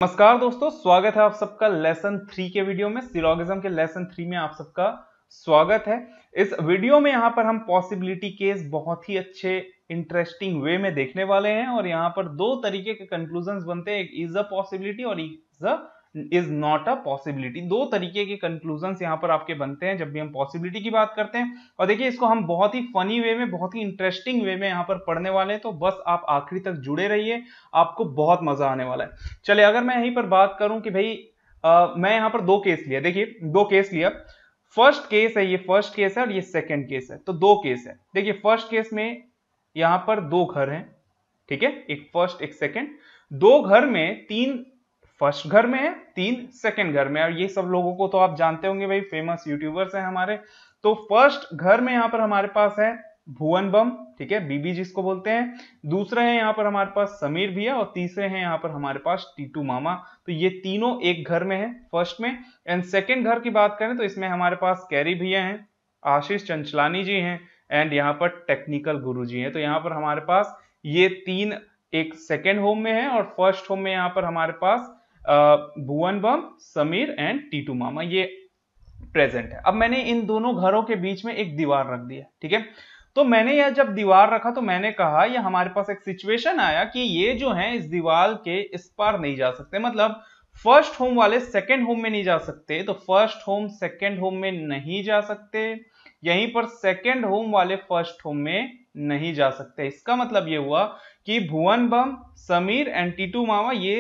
नमस्कार दोस्तों, स्वागत है आप सबका लेसन 3 के वीडियो में। सिलोगिज्म के लेसन 3 में आप सबका स्वागत है। इस वीडियो में यहाँ पर हम पॉसिबिलिटी केस बहुत ही अच्छे इंटरेस्टिंग वे में देखने वाले हैं और यहाँ पर दो तरीके के कंक्लूजन्स बनते हैं, एक इज अ पॉसिबिलिटी और इज नॉट अ पॉसिबिलिटी। दो तरीके के कंक्लूजन्स यहाँ पर आपके बनते हैं जब भी हम पॉसिबिलिटी की बात करते हैं। और देखिए, इसको हम बहुत ही फनी वे में, बहुत ही इंटरेस्टिंग वे में यहाँ पर पढ़ने वाले हैं, तो बस आप आखिरी तक जुड़े रहिए, आपको बहुत मजा आने वाला है। चलिए, अगर मैं यहीं पर बात करूं कि भाई मैं यहाँ पर दो केस लिया, देखिए दो केस लिया। फर्स्ट केस है, ये फर्स्ट केस है और ये सेकंड केस है, तो दो केस है। देखिए फर्स्ट केस में यहाँ पर दो घर हैं, ठीक है, एक फर्स्ट एक सेकंड। दो घर में तीन फर्स्ट घर में है, तीन सेकंड घर में है। और ये सब लोगों को तो आप जानते होंगे भाई, फेमस यूट्यूबर्स हैं हमारे। तो फर्स्ट घर में यहाँ पर हमारे पास है भुवन बम, ठीक है, बीबी जिसको बोलते हैं। दूसरे हैं यहाँ पर हमारे पास समीर भैया और तीसरे हैं यहाँ पर हमारे पास टीटू मामा। तो ये तीनों एक घर में है फर्स्ट में। एंड सेकंड घर की बात करें तो इसमें हमारे पास कैरी भैया हैं, आशीष चंचलानी जी हैं एंड यहाँ पर टेक्निकल गुरुजी हैं। तो यहाँ पर हमारे पास ये तीन एक सेकेंड होम में है और फर्स्ट होम में यहाँ पर हमारे पास भुवन बम, समीर एंड टीटू मामा ये प्रेजेंट है। अब मैंने इन दोनों घरों के बीच में एक दीवार रख दिया, ठीक है। तो मैंने यह जब दीवार रखा तो मैंने कहा यह हमारे पास एक सिचुएशन आया कि ये जो है इस दीवार के इस पार नहीं जा सकते, मतलब फर्स्ट होम वाले सेकंड होम में नहीं जा सकते, तो फर्स्ट होम सेकंड होम में नहीं जा सकते, यहीं पर सेकंड होम वाले फर्स्ट होम में नहीं जा सकते। इसका मतलब ये हुआ कि भुवन बम, समीर एंड टीटू मामा ये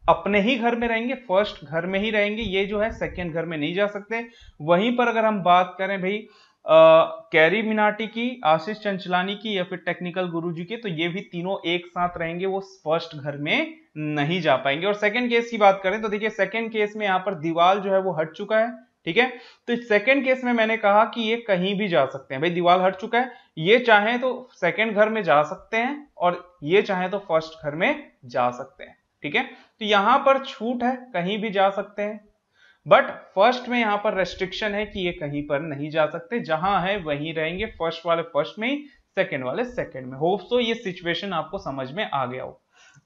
अपने ही घर में रहेंगे, फर्स्ट घर में ही रहेंगे, ये जो है सेकंड घर में नहीं जा सकते। वहीं पर अगर हम बात करें भाई कैरी मिनाटी की, आशीष चंचलानी की या फिर टेक्निकल गुरुजी की, तो ये भी तीनों एक साथ रहेंगे, वो फर्स्ट घर में नहीं जा पाएंगे। और सेकंड केस की बात करें तो देखिए सेकंड केस में यहाँ पर दीवार जो है वो हट चुका है, ठीक है। तो सेकंड केस में मैंने कहा कि ये कहीं भी जा सकते हैं, भाई दीवार हट चुका है, ये चाहे तो सेकंड घर में जा सकते हैं और ये चाहे तो फर्स्ट घर में जा सकते हैं, ठीक है। तो यहां पर छूट है, कहीं भी जा सकते हैं, बट फर्स्ट में यहां पर रेस्ट्रिक्शन है कि ये कहीं पर नहीं जा सकते, जहां है वहीं रहेंगे, फर्स्ट वाले फर्स्ट में ही, सेकंड वाले सेकंड में। होप सो ये सिचुएशन आपको समझ में आ गया हो।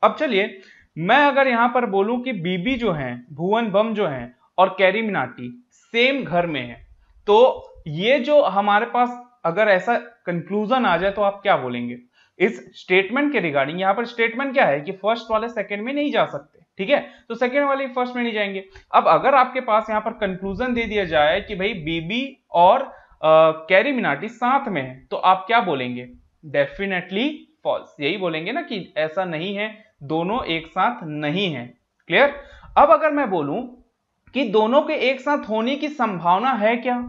अब चलिए, मैं अगर यहां पर बोलूं कि बीबी जो है, भुवन बम जो है और कैरी मिनाटी सेम घर में है, तो ये जो हमारे पास अगर ऐसा कंक्लूजन आ जाए तो आप क्या बोलेंगे इस स्टेटमेंट के रिगार्डिंग? यहां पर स्टेटमेंट क्या है कि फर्स्ट वाले सेकंड में नहीं जा सकते, ठीक है, तो सेकंड वाले फर्स्ट में नहीं जाएंगे। अब अगर आपके पास यहां पर कंक्लूजन दे दिया जाए कि भाई बीबी और कैरी मिनाटी साथ में है, तो आप क्या बोलेंगे? डेफिनेटली फॉल्स, यही बोलेंगे ना कि ऐसा नहीं है, दोनों एक साथ नहीं है। क्लियर? अब अगर मैं बोलूं कि दोनों के एक साथ होने की संभावना है क्या?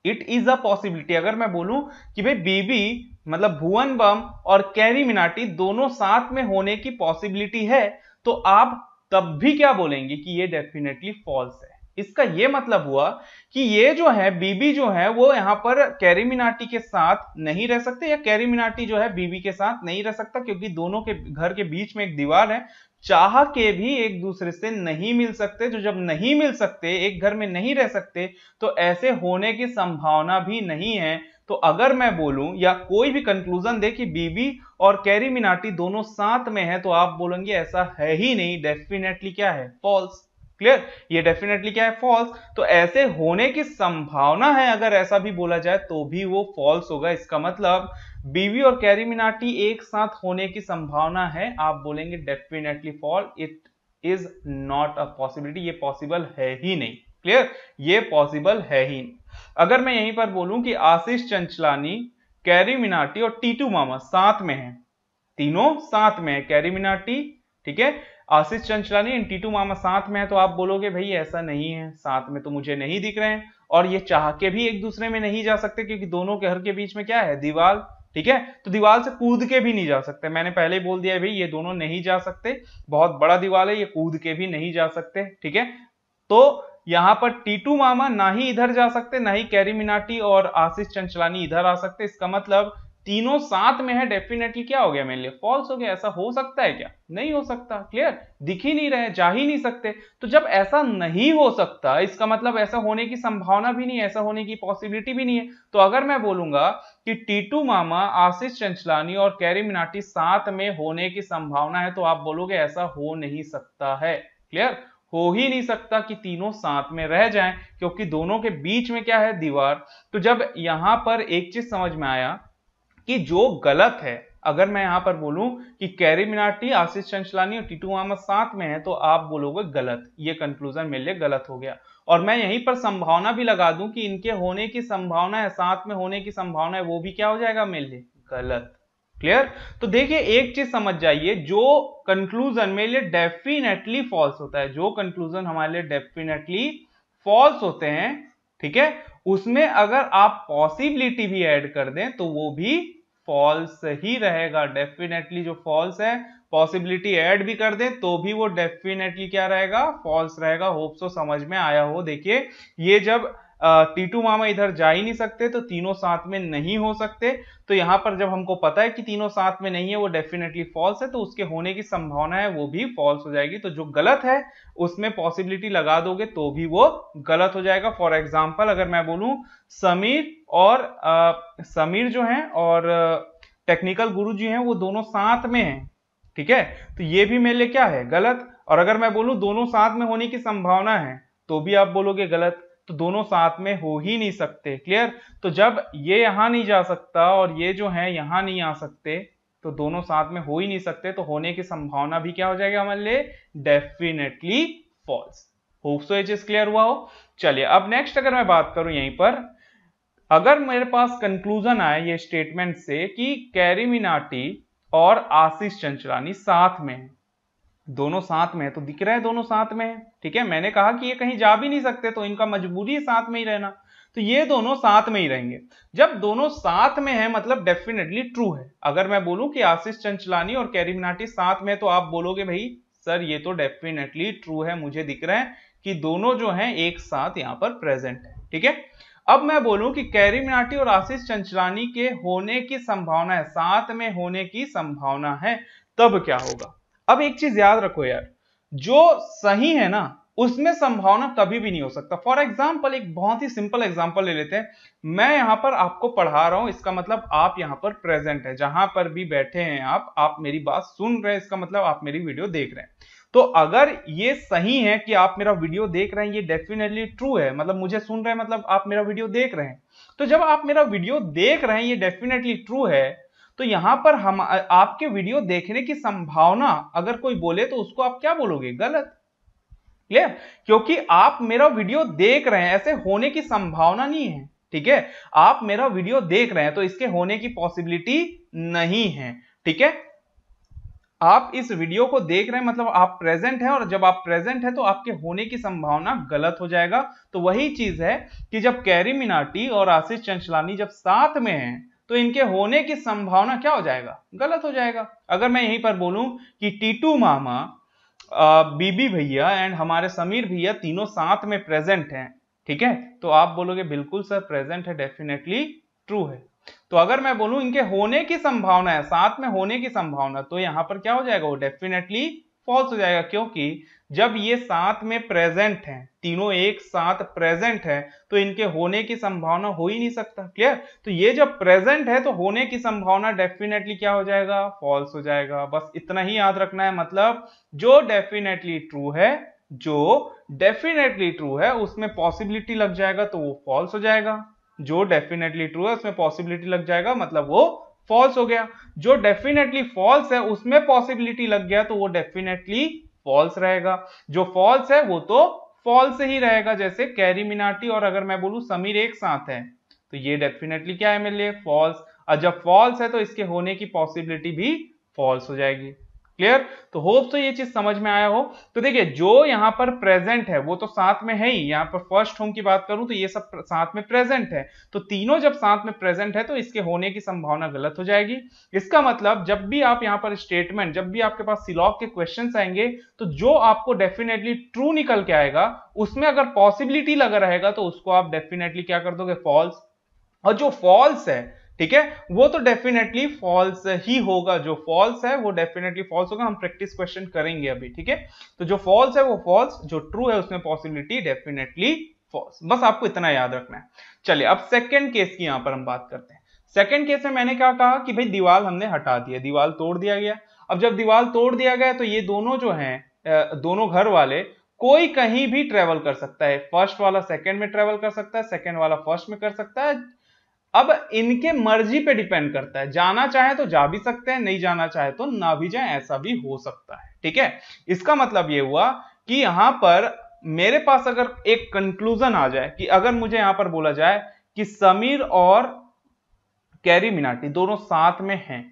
It is a possibility. अगर मैं बोलूं कि भाई बीबी मतलब भुवन बम और कैरी मिनाटी दोनों साथ में होने की पॉसिबिलिटी है, तो आप तब भी क्या बोलेंगे कि ये डेफिनेटली फॉल्स है। इसका ये मतलब हुआ कि ये जो है बीबी जो है वो यहां पर कैरी मिनाटी के साथ नहीं रह सकते, या कैरी मिनाटी जो है बीबी के साथ नहीं रह सकता, क्योंकि दोनों के घर के बीच में एक दीवार है, चाह के भी एक दूसरे से नहीं मिल सकते। जो जब नहीं मिल सकते, एक घर में नहीं रह सकते, तो ऐसे होने की संभावना भी नहीं है। तो अगर मैं बोलूं या कोई भी कंक्लूजन दे कि बीबी और कैरी मिनाटी दोनों साथ में है, तो आप बोलेंगे ऐसा है ही नहीं, डेफिनेटली क्या है? फॉल्स। क्लियर? ये डेफिनेटली क्या है? फॉल्स। तो ऐसे होने की संभावना है, अगर ऐसा भी बोला जाए तो भी वो फॉल्स होगा। इसका मतलब बीबी और कैरी मिनाटी एक साथ होने की संभावना है, आप बोलेंगे definitely false, it is not a possibility, ये पॉसिबल है ही नहीं। क्लियर? ये पॉसिबल है ही नहीं। अगर मैं यहीं पर बोलूं कि आशीष चंचलानी, कैरी मिनाटी और टीटू मामा साथ में हैं, तीनों साथ में है, कैरी मिनाटी, ठीक है, आशीष चंचलानी एंड टीटू मामा साथ में है, तो आप बोलोगे भाई ऐसा नहीं है, साथ में तो मुझे नहीं दिख रहे हैं, और ये चाह के भी एक दूसरे में नहीं जा सकते, क्योंकि दोनों के घर के बीच में क्या है? दीवार, ठीक है। तो दीवार से कूद के भी नहीं जा सकते, मैंने पहले ही बोल दिया है भाई ये दोनों नहीं जा सकते, बहुत बड़ा दीवार है, ये कूद के भी नहीं जा सकते, ठीक है। तो यहां पर टीटू मामा ना ही इधर जा सकते, ना ही कैरी मिनाटी और आशीष चंचलानी इधर आ सकते। इसका मतलब तीनों साथ में है, डेफिनेटली क्या हो गया मेरे लिए, फॉल्स हो गया। ऐसा हो सकता है क्या? नहीं हो सकता। क्लियर? दिख ही नहीं रहे, जा ही नहीं सकते। तो जब ऐसा नहीं हो सकता, इसका मतलब ऐसा होने की संभावना भी नहीं है, ऐसा होने की पॉसिबिलिटी भी नहीं है। तो अगर मैं बोलूंगा कि टीटू मामा, आशीष चंचलानी और कैरी मिनाटी साथ में होने की संभावना है, तो आप बोलोगे ऐसा हो नहीं सकता है। क्लियर? हो ही नहीं सकता कि तीनों साथ में रह जाएं, क्योंकि दोनों के बीच में क्या है, दीवार। तो जब यहां पर एक चीज समझ में आया कि जो गलत है, अगर मैं यहां पर बोलूं कि कैरी मिनाटी, आशीष चंचलानी और टीटू मामा साथ में है, तो आप बोलोगे गलत। ये कंक्लूजन मेरे लिए गलत हो गया। और मैं यहीं पर संभावना भी लगा दूं कि इनके होने की संभावना है, साथ में होने की संभावना है, वो भी क्या हो जाएगा मेरे लिए, गलत। क्लियर? तो देखिए एक चीज समझ जाइए, जो कंक्लूजन मेरे लिए डेफिनेटली फॉल्स होता है, जो कंक्लूजन हमारे लिए डेफिनेटली फॉल्स होते हैं, ठीक है, उसमें अगर आप पॉसिबिलिटी भी ऐड कर दें तो वो भी फॉल्स ही रहेगा। डेफिनेटली जो फॉल्स है, पॉसिबिलिटी ऐड भी कर दें तो भी वो डेफिनेटली क्या रहेगा, फॉल्स रहेगा। होप सो समझ में आया हो। देखिए ये जब टीटू मामा इधर जा ही नहीं सकते, तो तीनों साथ में नहीं हो सकते। तो यहां पर जब हमको पता है कि तीनों साथ में नहीं है, वो डेफिनेटली फॉल्स है, तो उसके होने की संभावना है वो भी फॉल्स हो जाएगी। तो जो गलत है उसमें पॉसिबिलिटी लगा दोगे तो भी वो गलत हो जाएगा। फॉर एग्जाम्पल अगर मैं बोलूं समीर जो है और टेक्निकल गुरुजी हैं, वो दोनों साथ में हैं, ठीक है, तो ये भी मेरे लिए क्या है, गलत। और अगर मैं बोलूं दोनों साथ में होने की संभावना है, तो भी आप बोलोगे गलत। तो दोनों साथ में हो ही नहीं सकते। क्लियर? तो जब ये यहां नहीं जा सकता और ये जो है यहां नहीं आ सकते, तो दोनों साथ में हो ही नहीं सकते, तो होने की संभावना भी क्या हो जाएगा हमारे लिए, डेफिनेटली फॉल्स। होप सो ये चीज क्लियर हुआ हो। चलिए अब नेक्स्ट अगर मैं बात करूं यहीं पर, अगर मेरे पास कंक्लूजन आए ये स्टेटमेंट से कि कैरी मिनाटी और आशीष चंचलानी साथ में है, दोनों साथ में है, तो दिख रहा है दोनों साथ में है, ठीक है। मैंने कहा कि ये कहीं जा भी नहीं सकते, तो इनका मजबूरी है साथ में ही रहना, तो ये दोनों साथ में ही रहेंगे। जब दोनों साथ में है मतलब डेफिनेटली ट्रू है। अगर मैं बोलूं कि आशीष चंचलानी और कैरी मिनाटी साथ में, तो आप बोलोगे भाई सर ये तो डेफिनेटली ट्रू है, मुझे दिख रहा है कि दोनों जो है एक साथ यहां पर प्रेजेंट है, ठीक है। अब मैं बोलूं कि कैरी मिनाटी और आशीष चंचलानी के होने की संभावना है, साथ में होने की संभावना है, तब क्या होगा। अब एक चीज याद रखो यार, जो सही है ना उसमें संभावना कभी भी नहीं हो सकता। फॉर एग्जाम्पल एक बहुत ही सिंपल एग्जाम्पल ले लेते हैं। मैं यहां पर आपको पढ़ा रहा हूं, इसका मतलब आप यहां पर प्रेजेंट है, जहां पर भी बैठे हैं आप मेरी बात सुन रहे हैं, इसका मतलब आप मेरी वीडियो देख रहे हैं। तो अगर ये सही है कि आप मेरा वीडियो देख रहे हैं, ये डेफिनेटली ट्रू है, मतलब मुझे सुन रहे हैं मतलब आप मेरा वीडियो देख रहे हैं। तो जब आप मेरा वीडियो देख रहे हैं, ये डेफिनेटली ट्रू है, तो यहां पर हम आपके वीडियो देखने की संभावना अगर कोई बोले तो उसको आप क्या बोलोगे, गलत। क्लियर? क्योंकि आप मेरा वीडियो देख रहे हैं, ऐसे होने की संभावना नहीं है, ठीक है। आप मेरा वीडियो देख रहे हैं तो इसके होने की पॉसिबिलिटी नहीं है, ठीक है। आप इस वीडियो को देख रहे हैं मतलब आप प्रेजेंट हैं, और जब आप प्रेजेंट हैं तो आपके होने की संभावना गलत हो जाएगा। तो वही चीज है कि जब कैरी मिनाटी और आशीष चंचलानी जब साथ में हैं, तो इनके होने की संभावना क्या हो जाएगा, गलत हो जाएगा। अगर मैं यहीं पर बोलूं कि टीटू मामा, बीबी भैया एंड हमारे समीर भैया तीनों साथ में प्रेजेंट हैं, ठीक है, तो आप बोलोगे बिल्कुल सर प्रेजेंट है, डेफिनेटली ट्रू है। तो अगर मैं बोलूं इनके होने की संभावना है, साथ में होने की संभावना, तो यहां पर क्या हो जाएगा, वो डेफिनेटली फॉल्स हो जाएगा। क्योंकि जब ये साथ में प्रेजेंट हैं, तीनों एक साथ प्रेजेंट है, तो इनके होने की संभावना हो ही नहीं सकता। क्लियर? तो ये जब प्रेजेंट है तो होने की संभावना डेफिनेटली क्या हो जाएगा, फॉल्स हो जाएगा। बस इतना ही याद रखना है। मतलब जो डेफिनेटली ट्रू है उसमें पॉसिबिलिटी लग जाएगा तो वो फॉल्स हो जाएगा। जो डेफिनेटली ट्रू है उसमें पॉसिबिलिटी लग जाएगा मतलब वो फॉल्स हो गया। जो डेफिनेटली फॉल्स है उसमें पॉसिबिलिटी लग गया तो वो डेफिनेटली फॉल्स रहेगा। जो फॉल्स है वो तो फॉल्स ही रहेगा। जैसे कैरी मिनाटी और अगर मैं बोलूं समीर एक साथ है, तो ये डेफिनेटली क्या है मेरे लिए, फॉल्स। और जब फॉल्स है तो इसके होने की पॉसिबिलिटी भी फॉल्स हो जाएगी। क्लियर? तो होप तो ये चीज समझ में आया हो। तो देखिए जो यहां पर प्रेजेंट है वो तो साथ में है ही। यहां पर फर्स्ट होम की बात करूं तो ये सब साथ में प्रेजेंट है, तो तीनों जब साथ में प्रेजेंट है तो इसके होने की संभावना गलत हो जाएगी। इसका मतलब जब भी आप यहां पर स्टेटमेंट, जब भी आपके पास सिलॉग के क्वेश्चंस आएंगे, तो जो आपको डेफिनेटली ट्रू निकल के आएगा उसमें अगर पॉसिबिलिटी लगा रहेगा तो उसको आप डेफिनेटली क्या कर दोगे, फॉल्स। और जो फॉल्स है ठीक है, वो तो डेफिनेटली फॉल्स ही होगा। जो फॉल्स है वो डेफिनेटली फॉल्स होगा। हम प्रैक्टिस क्वेश्चन करेंगे अभी, ठीक है। तो जो फॉल्स है वो फॉल्स, जो ट्रू है उसमें पॉसिबिलिटी डेफिनेटली फॉल्स। बस आपको इतना याद रखना है। चलिए अब सेकंड केस की यहां पर हम बात करते हैं। सेकंड केस में मैंने क्या कहा कि भाई दीवार हमने हटा दी है, दीवार तोड़ दिया गया। अब जब दीवार तोड़ दिया गया तो ये दोनों जो हैं, दोनों घर वाले, कोई कहीं भी ट्रेवल कर सकता है। फर्स्ट वाला सेकंड में ट्रेवल कर सकता है, सेकंड वाला फर्स्ट में कर सकता है। अब इनके मर्जी पे डिपेंड करता है, जाना चाहे तो जा भी सकते हैं, नहीं जाना चाहे तो ना भी जाए, ऐसा भी हो सकता है, ठीक है। इसका मतलब ये हुआ कि यहां पर मेरे पास अगर एक कंक्लूजन आ जाए कि अगर मुझे यहां पर बोला जाए कि समीर और कैरी मिनाटी दोनों साथ में हैं,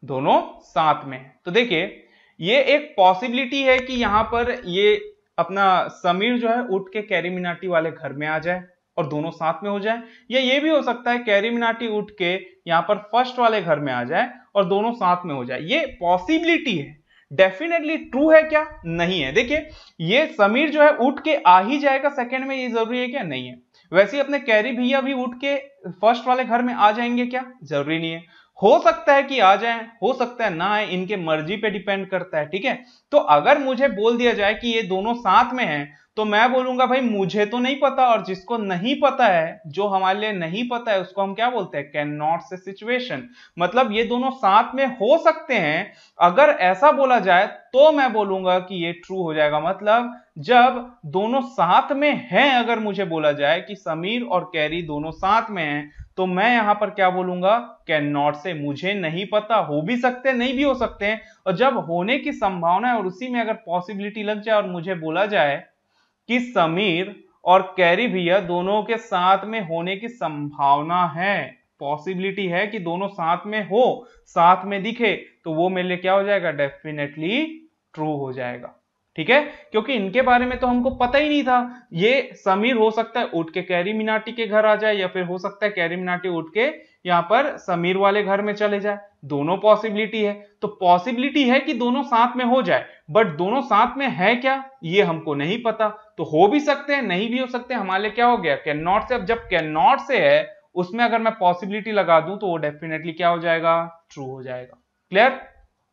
दोनों साथ में हैं, तो देखिए ये एक पॉसिबिलिटी है कि यहां पर ये अपना समीर जो है उठ के कैरी मिनाटी वाले घर में आ जाए और दोनों साथ में हो जाए। या ये भी हो सकता है कैरी मिनाटी उठ के यहां पर फर्स्ट वाले घर में आ जाए और दोनों साथ में हो जाए। ये पॉसिबिलिटी है। डेफिनेटली ट्रू है क्या? नहीं है। देखिए ये समीर जो है उठ के आ ही जाएगा सेकंड में, ये जरूरी है क्या? नहीं है। वैसे ही अपने कैरी भैया भी उठ के फर्स्ट वाले घर में आ जाएंगे क्या? जरूरी नहीं है। हो सकता है कि आ जाए, हो सकता है ना आए, इनके मर्जी पे डिपेंड करता है, ठीक है। तो अगर मुझे बोल दिया जाए कि ये दोनों साथ में हैं तो मैं बोलूंगा भाई मुझे तो नहीं पता, और जिसको नहीं पता है, जो हमारे लिए नहीं पता है, उसको हम क्या बोलते हैं? Can not say situation. मतलब ये दोनों साथ में हो सकते हैं। अगर ऐसा बोला जाए तो मैं बोलूंगा कि ये ट्रू हो जाएगा। मतलब जब दोनों साथ में हैं, अगर मुझे बोला जाए कि समीर और कैरी दोनों साथ में हैं, तो मैं यहां पर क्या बोलूंगा? कैन नॉट से। मुझे नहीं पता, हो भी सकते हैं, नहीं भी हो सकते हैं। और जब होने की संभावना है और उसी में अगर पॉसिबिलिटी लग जाए और मुझे बोला जाए कि समीर और कैरी भैया दोनों के साथ में होने की संभावना है, पॉसिबिलिटी है कि दोनों साथ में हो, साथ में दिखे, तो वो मेरे लिए क्या हो जाएगा? डेफिनेटली ट्रू हो जाएगा, ठीक है। क्योंकि इनके बारे में तो हमको पता ही नहीं था। ये समीर हो सकता है उठ के कैरी मिनाटी के घर आ जाए, या फिर हो सकता है कैरी मिनाटी उठ के यहां पर समीर वाले घर में चले जाए। दोनों पॉसिबिलिटी है। तो पॉसिबिलिटी है कि दोनों साथ में हो जाए, बट दोनों साथ में है क्या ये हमको नहीं पता। तो हो भी सकते हैं, नहीं भी हो सकते। हमारे लिए क्या हो गया? कैन नॉट से। अब जब कैन नॉट से है उसमें अगर मैं पॉसिबिलिटी लगा दूं तो वो डेफिनेटली क्या हो जाएगा? ट्रू हो जाएगा। क्लियर?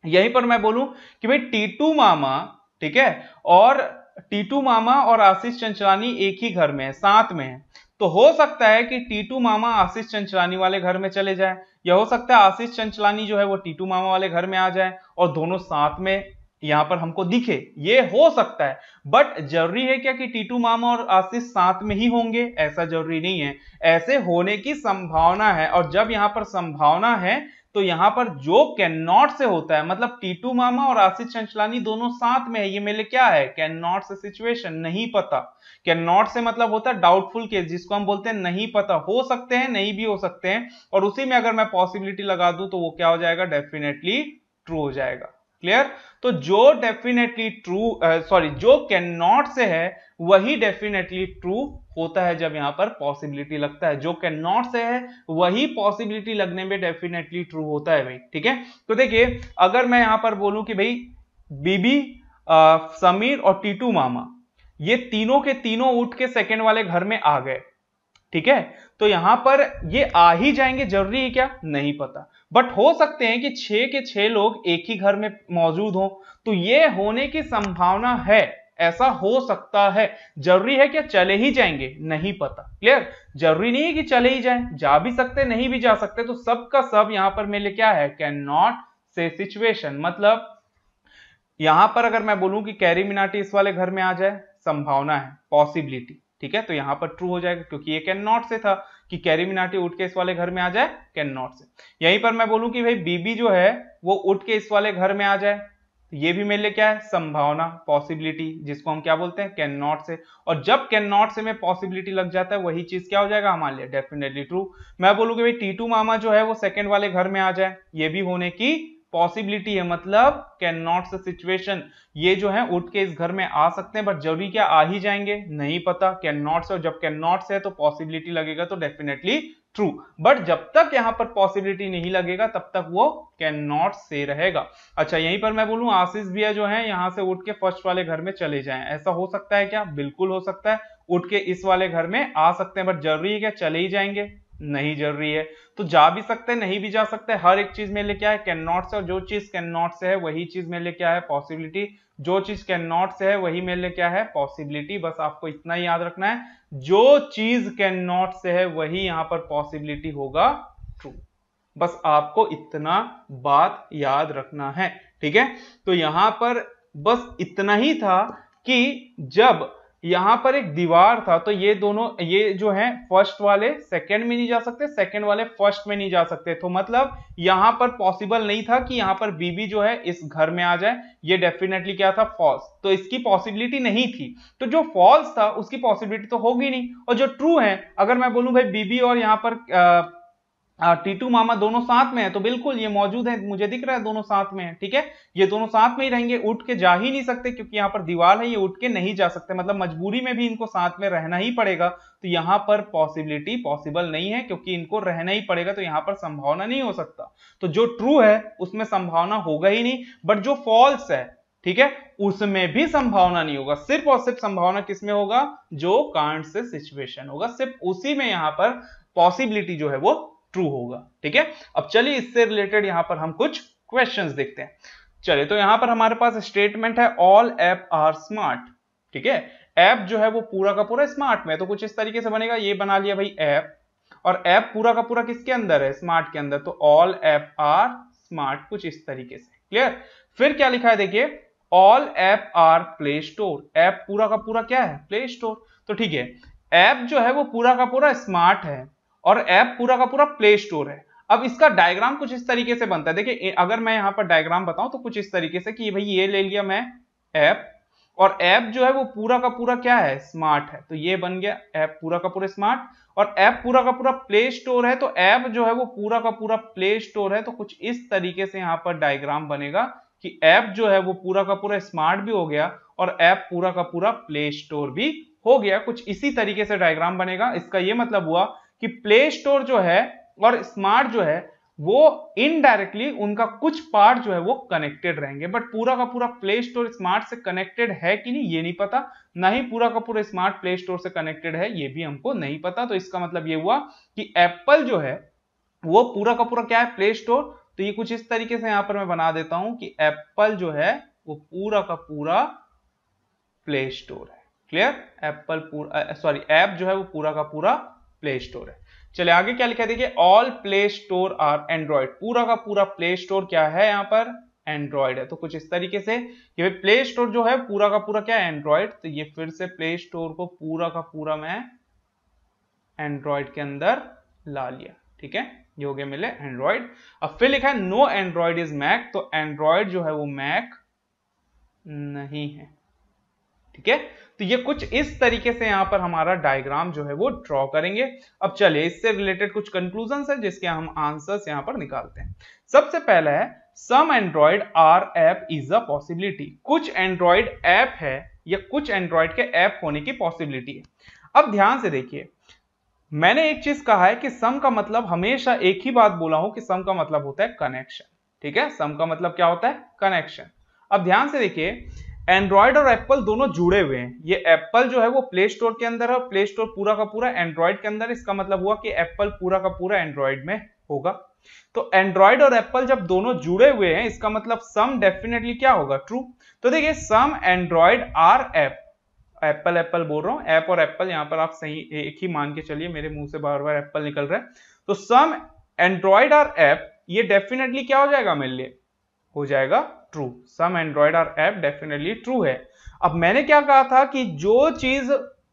यहीं पर मैं बोलूं कि भाई टीटू मामा, ठीक है, और टीटू मामा और आशीष चंचलानी एक ही घर में है, साथ में है। तो हो सकता है कि टीटू मामा आशीष चंचलानी वाले घर में चले जाए, या हो सकता है आशीष चंचलानी जो है वो टीटू मामा वाले घर में आ जाए और दोनों साथ में यहां पर हमको दिखे। ये हो सकता है। बट जरूरी है क्या कि टीटू मामा और आशीष साथ में ही होंगे? ऐसा जरूरी नहीं है। ऐसे होने की संभावना है, और जब यहां पर संभावना है तो यहां पर जो कैन नॉट से होता है, मतलब टीटू मामा और आशीष चंचलानी दोनों साथ में है, ये मेरे लिए क्या है? कैन नॉट से सिचुएशन, नहीं पता। कैन नॉट से मतलब होता है डाउटफुल केस, जिसको हम बोलते हैं नहीं पता। हो सकते हैं, नहीं भी हो सकते हैं, और उसी में अगर मैं पॉसिबिलिटी लगा दूं तो वो क्या हो जाएगा? डेफिनेटली ट्रू हो जाएगा। क्लियर? तो जो डेफिनेटली ट्रू, सॉरी, जो कैन नॉट से है वही डेफिनेटली ट्रू होता है जब यहां पर पॉसिबिलिटी लगता है। जो कैन नॉट से है वही पॉसिबिलिटी लगने में डेफिनेटली ट्रू होता है भाई, ठीक है। तो देखिए अगर मैं यहां पर बोलूं कि भाई बीबी, समीर और टीटू मामा ये तीनों के तीनों उठ के सेकंड वाले घर में आ गए, ठीक है, तो यहां पर ये आ ही जाएंगे, जरूरी है क्या? नहीं पता। बट हो सकते हैं कि 6 के 6 लोग एक ही घर में मौजूद हो, तो ये होने की संभावना है, ऐसा हो सकता है। जरूरी है क्या चले ही जाएंगे? नहीं पता। क्लियर? जरूरी नहीं है कि चले ही जाएं, जा भी सकते, नहीं भी जा सकते। तो सब का सब यहां पर मेरे लिए क्या है? Can not say situation. मतलब यहां पर अगर मैं बोलूं कि कैरी मिनाटी इस वाले घर में आ जाए, संभावना है, पॉसिबिलिटी, ठीक है, तो यहां पर ट्रू हो जाएगा, क्योंकि ये कैन नॉट से था कि कैरी मिनाटी उठ के इस वाले घर में आ जाए, कैन नॉट से। यहीं पर मैं बोलूं कि भाई बीबी जो है वो उठ के इस वाले घर में आ जाए, तो ये भी मेरे लिए क्या है? संभावना, पॉसिबिलिटी, जिसको हम क्या बोलते हैं? कैन नॉट से। और जब कैन नॉट से में पॉसिबिलिटी लग जाता है वही चीज क्या हो जाएगा हमारे लिए? Definitely true. मैं बोलूं कि भाई टीटू मामा जो है वो सेकंड वाले घर में आ जाए, ये भी होने की पॉसिबिलिटी है। मतलब कैन नॉट से सिचुएशन, ये जो है उठ के इस घर में आ सकते हैं, बट जरूरी क्या आ ही जाएंगे? नहीं पता। कैन नॉट से, और जब कैन नॉट से है तो पॉसिबिलिटी लगेगा, तो डेफिनेटली ट्रू। बट जब तक यहां पर पॉसिबिलिटी नहीं लगेगा तब तक वो कैन नॉट से रहेगा। अच्छा, यहीं पर मैं बोलूं आशीष भैया जो है यहां से उठ के फर्स्ट वाले घर में चले जाएं, ऐसा हो सकता है क्या? बिल्कुल हो सकता है। उठ के इस वाले घर में आ सकते हैं, बट जरूरी है क्या चले ही जाएंगे? नहीं जरूरी है, तो जा भी सकते हैं नहीं भी जा सकते। हर एक चीज मेरे लिए क्या है, कैन नॉट से, और जो चीज कैन नॉट से है वही चीज मेरे लिए क्या है, पॉसिबिलिटी। जो चीज कैन नॉट से है वही मेरे लिए क्या है, पॉसिबिलिटी। बस आपको इतना ही याद रखना है, जो चीज कैन नॉट से है वही यहां पर पॉसिबिलिटी होगा ट्रू। बस आपको इतना बात याद रखना है, ठीक है। तो यहां पर बस इतना ही था कि जब यहां पर एक दीवार था तो ये दोनों, ये जो है फर्स्ट वाले सेकंड में नहीं जा सकते, सेकंड वाले फर्स्ट में नहीं जा सकते, तो मतलब यहां पर पॉसिबल नहीं था कि यहां पर बीबी जो है इस घर में आ जाए। ये डेफिनेटली क्या था, फॉल्स, तो इसकी पॉसिबिलिटी नहीं थी। तो जो फॉल्स था उसकी पॉसिबिलिटी तो होगी नहीं, और जो ट्रू है, अगर मैं बोलूं भाई बीबी और यहां पर टीटू मामा दोनों साथ में है, तो बिल्कुल ये मौजूद है, मुझे दिख रहा है दोनों साथ में है, ठीक है। ये दोनों साथ में ही रहेंगे, उठ के जा ही नहीं सकते क्योंकि यहाँ पर दीवार है, ये उठ के नहीं जा सकते, मतलब मजबूरी में भी इनको साथ में रहना ही पड़ेगा। तो यहाँ पर पॉसिबिलिटी पॉसिबल नहीं है क्योंकि इनको रहना ही पड़ेगा, तो यहाँ पर संभावना नहीं हो सकता। तो जो ट्रू है उसमें संभावना होगा ही नहीं, बट जो फॉल्स है, ठीक है, उसमें भी संभावना नहीं होगा। सिर्फ और सिर्फ संभावना किसमें होगा, जो कांट से सिचुएशन होगा, सिर्फ उसी में यहाँ पर पॉसिबिलिटी जो है वो ट्रू होगा, ठीक है। अब चलिए इससे रिलेटेड यहां पर हम कुछ क्वेश्चंस देखते हैं। चलिए, तो यहां पर हमारे पास स्टेटमेंट है ऑल ऐप आर स्मार्ट, ठीक है। ऐप जो है वो पूरा का पूरा स्मार्ट में है, तो कुछ इस तरीके से बनेगा, ये बना लिया भाई ऐप, और ऐप पूरा का पूरा किसके अंदर है, स्मार्ट के अंदर, तो ऑल ऐप आर स्मार्ट, कुछ इस तरीके से, क्लियर। फिर क्या लिखा है देखिए, all app are play store, app पूरा का पूरा क्या है, प्ले स्टोर, तो ठीक है, ऐप जो है वो पूरा का पूरा स्मार्ट है और ऐप पूरा का पूरा प्ले स्टोर है। अब इसका डायग्राम कुछ इस तरीके से बनता है, देखिए अगर मैं यहां पर डायग्राम बताऊं तो कुछ इस तरीके से कि भाई ये ले लिया मैं ऐप, और ऐप जो है वो पूरा का पूरा क्या है, स्मार्ट है, तो ये बन गया ऐप पूरा का पूरा स्मार्ट, और ऐप पूरा का पूरा प्ले स्टोर है, तो ऐप जो है वो पूरा का पूरा प्ले स्टोर है। तो कुछ इस तरीके से यहां पर डायग्राम बनेगा कि ऐप जो है वो पूरा का पूरा स्मार्ट भी हो गया और ऐप पूरा का पूरा प्ले स्टोर भी हो गया, कुछ इसी तरीके से डायग्राम बनेगा। इसका ये मतलब हुआ कि प्ले स्टोर जो है और स्मार्ट जो है वो इनडायरेक्टली उनका कुछ पार्ट जो है वो कनेक्टेड रहेंगे, बट पूरा का पूरा प्ले स्टोर स्मार्ट से कनेक्टेड है कि नहीं ये नहीं पता, ना ही पूरा का पूरा स्मार्ट प्ले स्टोर से कनेक्टेड है ये भी हमको नहीं पता। तो इसका मतलब ये हुआ कि एप्पल जो है वो पूरा का पूरा क्या है, प्ले स्टोर। तो ये कुछ इस तरीके से यहां पर मैं बना देता हूं कि एप्पल जो है वो पूरा का पूरा प्ले स्टोर है, क्लियर। एप्पल पूरा सॉरी ऐप जो है वो पूरा का पूरा प्ले स्टोर है। चलिए आगे क्या लिखा है देखिए, all play store are Android, पूरा का पूरा प्ले स्टोर क्या है यहाँ पर, एंड्रॉइड है। तो कुछ इस तरीके से ये प्ले स्टोर जो है पूरा का पूरा क्या है, एंड्रॉइड, तो ये फिर से प्ले स्टोर को पूरा का पूरा मैं एंड्रॉइड के अंदर ला लिया, ठीक है, ये हो गया मेरे एंड्रॉइड। अब फिर लिखा है नो एंड्रॉइड इज मैक, तो एंड्रॉइड जो है वो मैक नहीं है, ठीक है। तो ये कुछ इस तरीके से यहां पर हमारा डायग्राम जो है वो ड्रॉ करेंगे। अब चलिए इससे रिलेटेड कुछ कंक्लूजन्स है जिसके हम आंसर्स यहां पर निकालते हैं। सबसे पहला है some Android are app is a possibility, कुछ एंड्रॉइड ऐप है या कुछ एंड्रॉइड के ऐप होने की पॉसिबिलिटी है। अब ध्यान से देखिए, मैंने एक चीज कहा है कि सम का मतलब, हमेशा एक ही बात बोला हूं कि सम का मतलब होता है कनेक्शन, ठीक है, सम का मतलब क्या होता है, कनेक्शन। अब ध्यान से देखिए, एंड्रॉइड और एप्पल दोनों जुड़े हुए हैं, ये एप्पल जो है वो प्ले स्टोर के अंदर है, प्ले स्टोर पूरा का पूरा एंड्रॉइड के अंदर, इसका मतलब हुआ कि एप्पल पूरा का पूरा एंड्रॉइड में होगा। तो एंड्रॉइड और एप्पल जब दोनों जुड़े हुए हैं इसका मतलब सम डेफिनेटली क्या होगा, ट्रू। तो देखिए some Android are app, apple apple बोल रहा हूं, ऐप और एप्पल यहां पर आप सही एक ही मान के चलिए, मेरे मुंह से बार बार एप्पल निकल रहा है। तो सम एंड्रॉइड आर ऐप, ये डेफिनेटली क्या हो जाएगा मेरे लिए, हो जाएगा true, some Android are app definitely true है। अब मैंने क्या कहा था कि जो चीज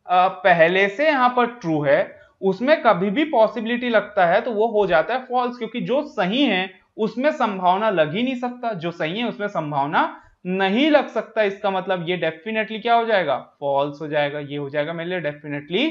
पहले से यहां पर ट्रू है उसमें कभी भी पॉसिबिलिटी लगता है तो वो हो जाता है फॉल्स, क्योंकि जो सही है उसमें संभावना लग ही नहीं सकता, जो सही है उसमें संभावना नहीं लग सकता, इसका मतलब ये डेफिनेटली क्या हो जाएगा, फॉल्स हो जाएगा, ये हो जाएगा मेरे लिए डेफिनेटली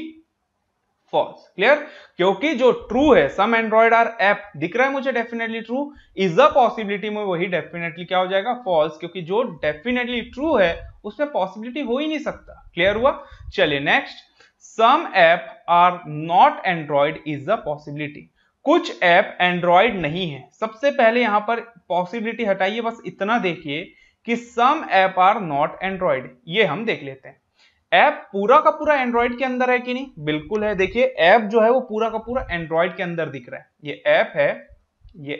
फॉल्स, क्लियर। क्योंकि जो ट्रू है, सम एंड्रॉइड आर ऐप दिख रहा है मुझे definitely true, is a possibility में वही डेफिनेटली क्या हो जाएगा, फॉल्स, क्योंकि जो डेफिनेटली ट्रू है उसमें पॉसिबिलिटी हो ही नहीं सकता, क्लियर हुआ। चलिए next, some app are not Android is a possibility, कुछ ऐप एंड्रॉइड नहीं है। सबसे पहले यहां पर पॉसिबिलिटी हटाइए, बस इतना देखिए कि सम ऐप आर नॉट एंड्रॉइड, ये हम देख लेते हैं। ऐप पूरा का पूरा एंड्रॉइड के अंदर है कि नहीं? बिल्कुल है। देखिए ऐप जो है वो पूरा का पूरा एंड्रॉइड के अंदर दिख रहा है। ये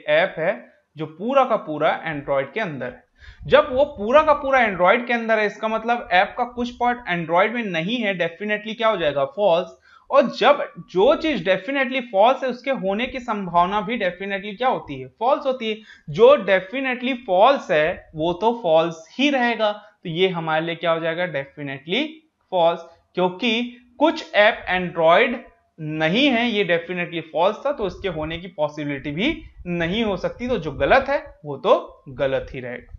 ऐप है जो पूरा का पूरा एंड्रॉइड के अंदर है। जब वो पूरा का पूरा एंड्रॉइड के अंदर है, इसका मतलब ऐप का कुछ पार्ट एंड्रॉइड में नहीं है, डेफिनेटली क्या हो जाएगा? फॉल्स। और जब जो चीज डेफिनेटली फॉल्स है उसके होने की संभावना भी डेफिनेटली क्या होती है? फॉल्स होती है। जो डेफिनेटली फॉल्स है वो तो फॉल्स ही रहेगा, तो ये हमारे लिए क्या हो जाएगा? Definitely false. क्योंकि कुछ ऐप एंड्रॉइड नहीं है, ये डेफिनेटली फॉल्स था, तो इसके होने की पॉसिबिलिटी भी नहीं हो सकती, तो जो गलत है वो तो गलत ही रहेगा।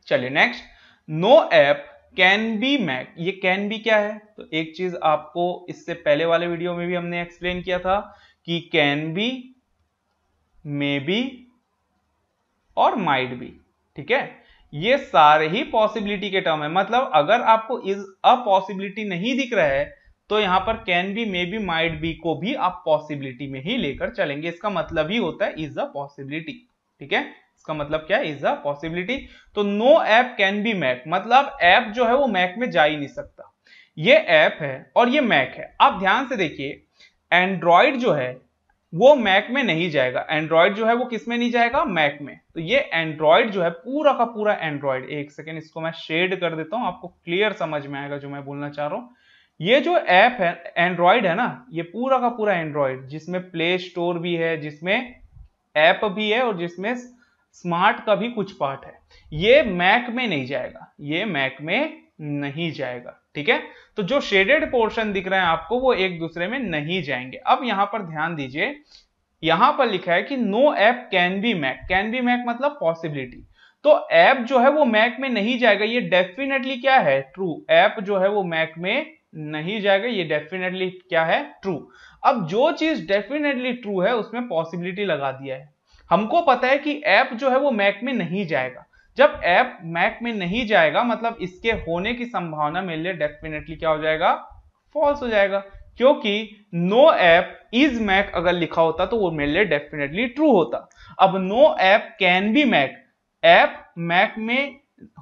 चलिए next, no app can be Mac. ये कैन बी क्या है? तो एक चीज आपको इससे पहले वाले वीडियो में भी हमने एक्सप्लेन किया था कि कैन बी, मे बी और माइट बी, ठीक है? ये सारे ही पॉसिबिलिटी के टर्म है। मतलब अगर आपको इज अ पॉसिबिलिटी नहीं दिख रहा है तो यहां पर can be, may be, might be को भी आप पॉसिबिलिटी में ही लेकर चलेंगे। इसका मतलब ही होता है इज अ पॉसिबिलिटी, ठीक है? इसका मतलब क्या है? Is a possibility. तो no app can be Mac, मतलब ऐप जो है वो मैक में जा ही नहीं सकता। ये ऐप है और ये मैक है। आप ध्यान से देखिए, एंड्रॉइड जो है वो मैक में नहीं जाएगा। एंड्रॉइड जो है वो किस में नहीं जाएगा? मैक में। तो ये एंड्रॉइड जो है पूरा का पूरा एंड्रॉइड, एक सेकेंड इसको मैं शेड कर देता हूं, आपको क्लियर समझ में आएगा जो मैं बोलना चाह रहा हूं। ये जो ऐप है एंड्रॉइड है ना, ये पूरा का पूरा एंड्रॉइड, जिसमें प्ले स्टोर भी है, जिसमें ऐप भी है और जिसमें स्मार्ट का भी कुछ पार्ट है, ये मैक में नहीं जाएगा। ये मैक में नहीं जाएगा, ठीक है? तो जो शेडेड पोर्शन दिख रहे हैं आपको वो एक दूसरे में नहीं जाएंगे। अब यहां पर ध्यान दीजिए, यहां पर लिखा है कि no app can be Mac. Can be Mac मतलब पॉसिबिलिटी। तो ऐप जो है वो मैक में नहीं जाएगा, ये डेफिनेटली क्या है? ट्रू। ऐप जो है वो मैक में नहीं जाएगा, ये डेफिनेटली क्या है? ट्रू। अब जो चीज डेफिनेटली ट्रू है उसमें पॉसिबिलिटी लगा दिया है। हमको पता है कि ऐप जो है वो मैक में नहीं जाएगा। जब ऐप मैक में नहीं जाएगा मतलब इसके होने की संभावना मेरे लिए डेफिनेटली क्या हो जाएगा? फॉल्स हो जाएगा। क्योंकि नो ऐप इज मैक अगर लिखा होता तो वो मेरे लिए डेफिनेटली ट्रू होता। अब no app can be Mac, app Mac में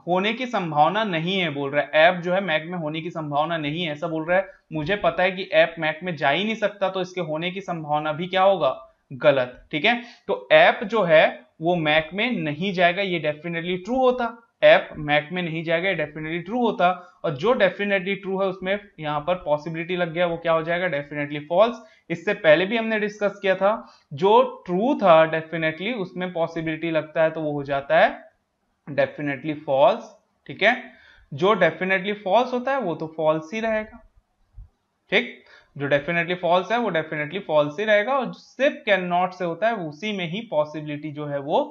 होने की संभावना नहीं है बोल रहा है। ऐप जो है मैक में होने की संभावना नहीं है ऐसा बोल रहा है। मुझे पता है कि ऐप मैक में जा ही नहीं सकता, तो इसके होने की संभावना भी क्या होगा? गलत, ठीक है? तो ऐप जो है वो मैक में नहीं जाएगा, ये डेफिनेटली ट्रू होता। ऐप मैक में नहीं जाएगा, ये डेफिनेटली ट्रू होता। और जो डेफिनेटली ट्रू है उसमें यहां पर पॉसिबिलिटी लग गया, वो क्या हो जाएगा? Definitely false. इससे पहले भी हमने डिस्कस किया था, जो ट्रू था डेफिनेटली उसमें पॉसिबिलिटी लगता है तो वो हो जाता है डेफिनेटली फॉल्स, ठीक है? जो डेफिनेटली फॉल्स होता है वो तो फॉल्स ही रहेगा, ठीक? जो डेफिनेटली फॉल्स है वो डेफिनेटली फॉल्स ही रहेगा, और सिर्फ कैन नॉट से होता है उसी में ही पॉसिबिलिटी जो है वो